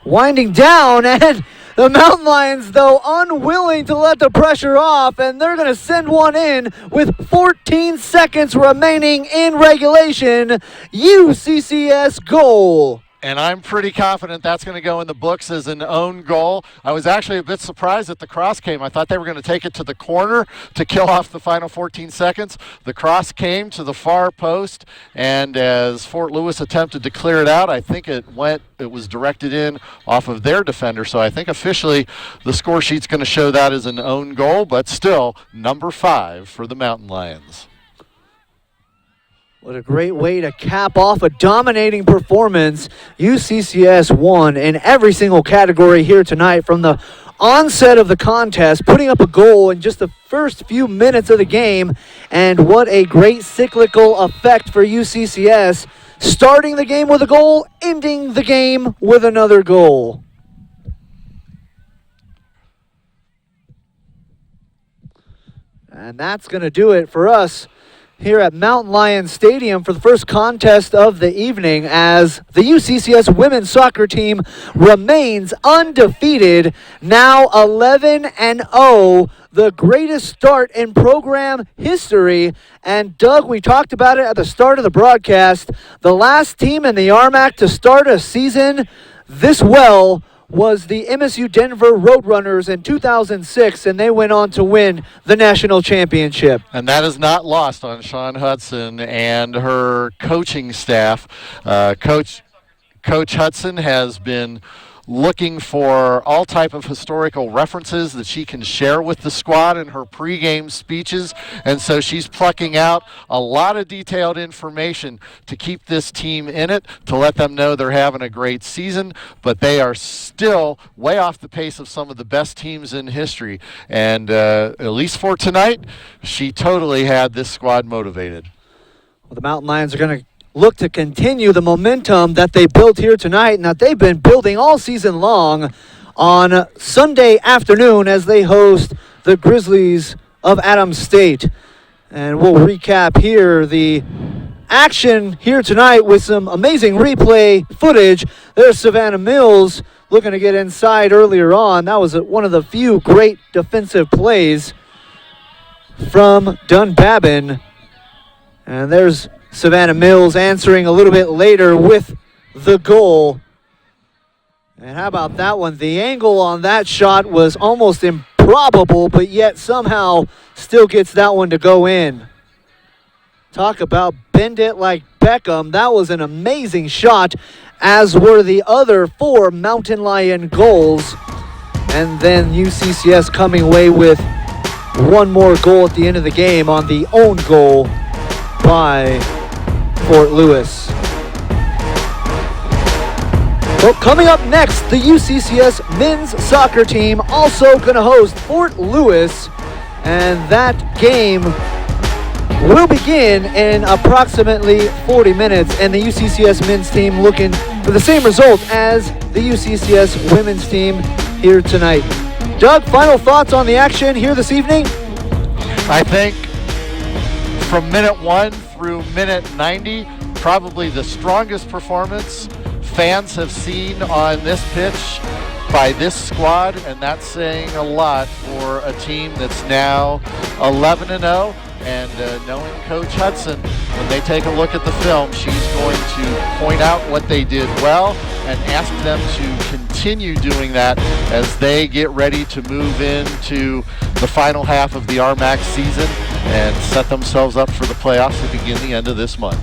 S1: winding down, and the Mountain Lions, though, unwilling to let the pressure off, and they're going to send one in with 14 seconds remaining in regulation. UCCS goal.
S2: And I'm pretty confident that's going to go in the books as an own goal. I was actually a bit surprised that the cross came. I thought they were going to take it to the corner to kill off the final 14 seconds. The cross came to the far post, and as Fort Lewis attempted to clear it out, I think it was directed in off of their defender. So I think officially the score sheet's going to show that as an own goal, but still number 5 for the Mountain Lions.
S1: What a great way to cap off a dominating performance. UCCS won in every single category here tonight, from the onset of the contest, putting up a goal in just the first few minutes of the game. And what a great cyclical effect for UCCS, starting the game with a goal, ending the game with another goal. And that's going to do it for us here at Mountain Lion Stadium for the first contest of the evening, as the UCCS women's soccer team remains undefeated, now 11-0, the greatest start in program history. And Doug, we talked about it at the start of the broadcast, the last team in the RMAC to start a season this well was the MSU Denver Roadrunners in 2006, and they went on to win the national championship.
S2: And that is not lost on Sean Hudson and her coaching staff. Coach Hudson has been looking for all type of historical references that she can share with the squad in her pregame speeches, and so she's plucking out a lot of detailed information to keep this team in it, to let them know they're having a great season, but they are still way off the pace of some of the best teams in history. And at least for tonight, she totally had this squad motivated.
S1: Well, the Mountain Lions are going to look to continue the momentum that they built here tonight and that they've been building all season long on Sunday afternoon as they host the Grizzlies of Adams State. And we'll recap here the action here tonight with some amazing replay footage. There's Savannah Mills looking to get inside earlier on. That was one of the few great defensive plays from Dunbabin. And there's Savannah Mills answering a little bit later with the goal. And how about that one? The angle on that shot was almost improbable, but yet somehow still gets that one to go in. Talk about bend it like Beckham. That was an amazing shot, as were the other 4 Mountain Lion goals. And then UCCS coming away with one more goal at the end of the game on the own goal by Fort Lewis. Well, coming up next, the UCCS men's soccer team also going to host Fort Lewis, and that game will begin in approximately 40 minutes, and the UCCS men's team looking for the same result as the UCCS women's team here tonight. Doug, final thoughts on the action here this evening?
S2: I think from minute 1 through minute 90, probably the strongest performance fans have seen on this pitch by this squad, and that's saying a lot for a team that's now 11-0. And knowing Coach Hudson, when they take a look at the film, she's going to point out what they did well and ask them to continue doing that as they get ready to move into the final half of the RMAC season and set themselves up for the playoffs that begin the end of this month.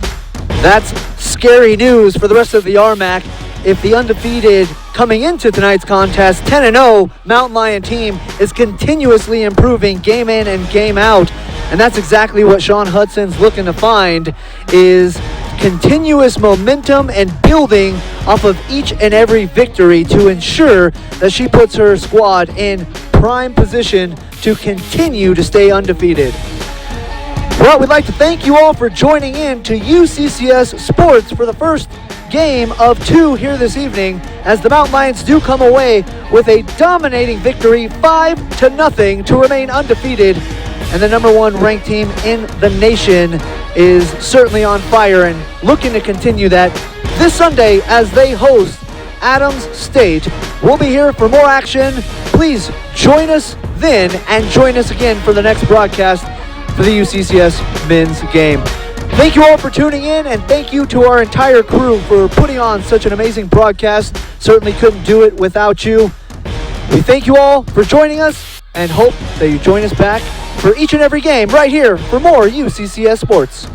S1: That's scary news for the rest of the RMAC. If the undefeated coming into tonight's contest 10-0 Mountain Lion team is continuously improving game in and game out, and that's exactly what Sean Hudson's looking to find, is continuous momentum and building off of each and every victory to ensure that she puts her squad in prime position to continue to stay undefeated. Well, we'd like to thank you all for joining in to UCCS Sports for the first game of 2 here this evening, as the Mountain Lions do come away with a dominating victory 5-0 to remain undefeated, and the number 1 ranked team in the nation is certainly on fire and looking to continue that this Sunday as they host Adams State. We'll be here for more action. Please join us then, and join us again for the next broadcast for the UCCS men's game. Thank you all for tuning in, and thank you to our entire crew for putting on such an amazing broadcast. Certainly couldn't do it without you. We thank you all for joining us and hope that you join us back for each and every game right here for more UCCS Sports.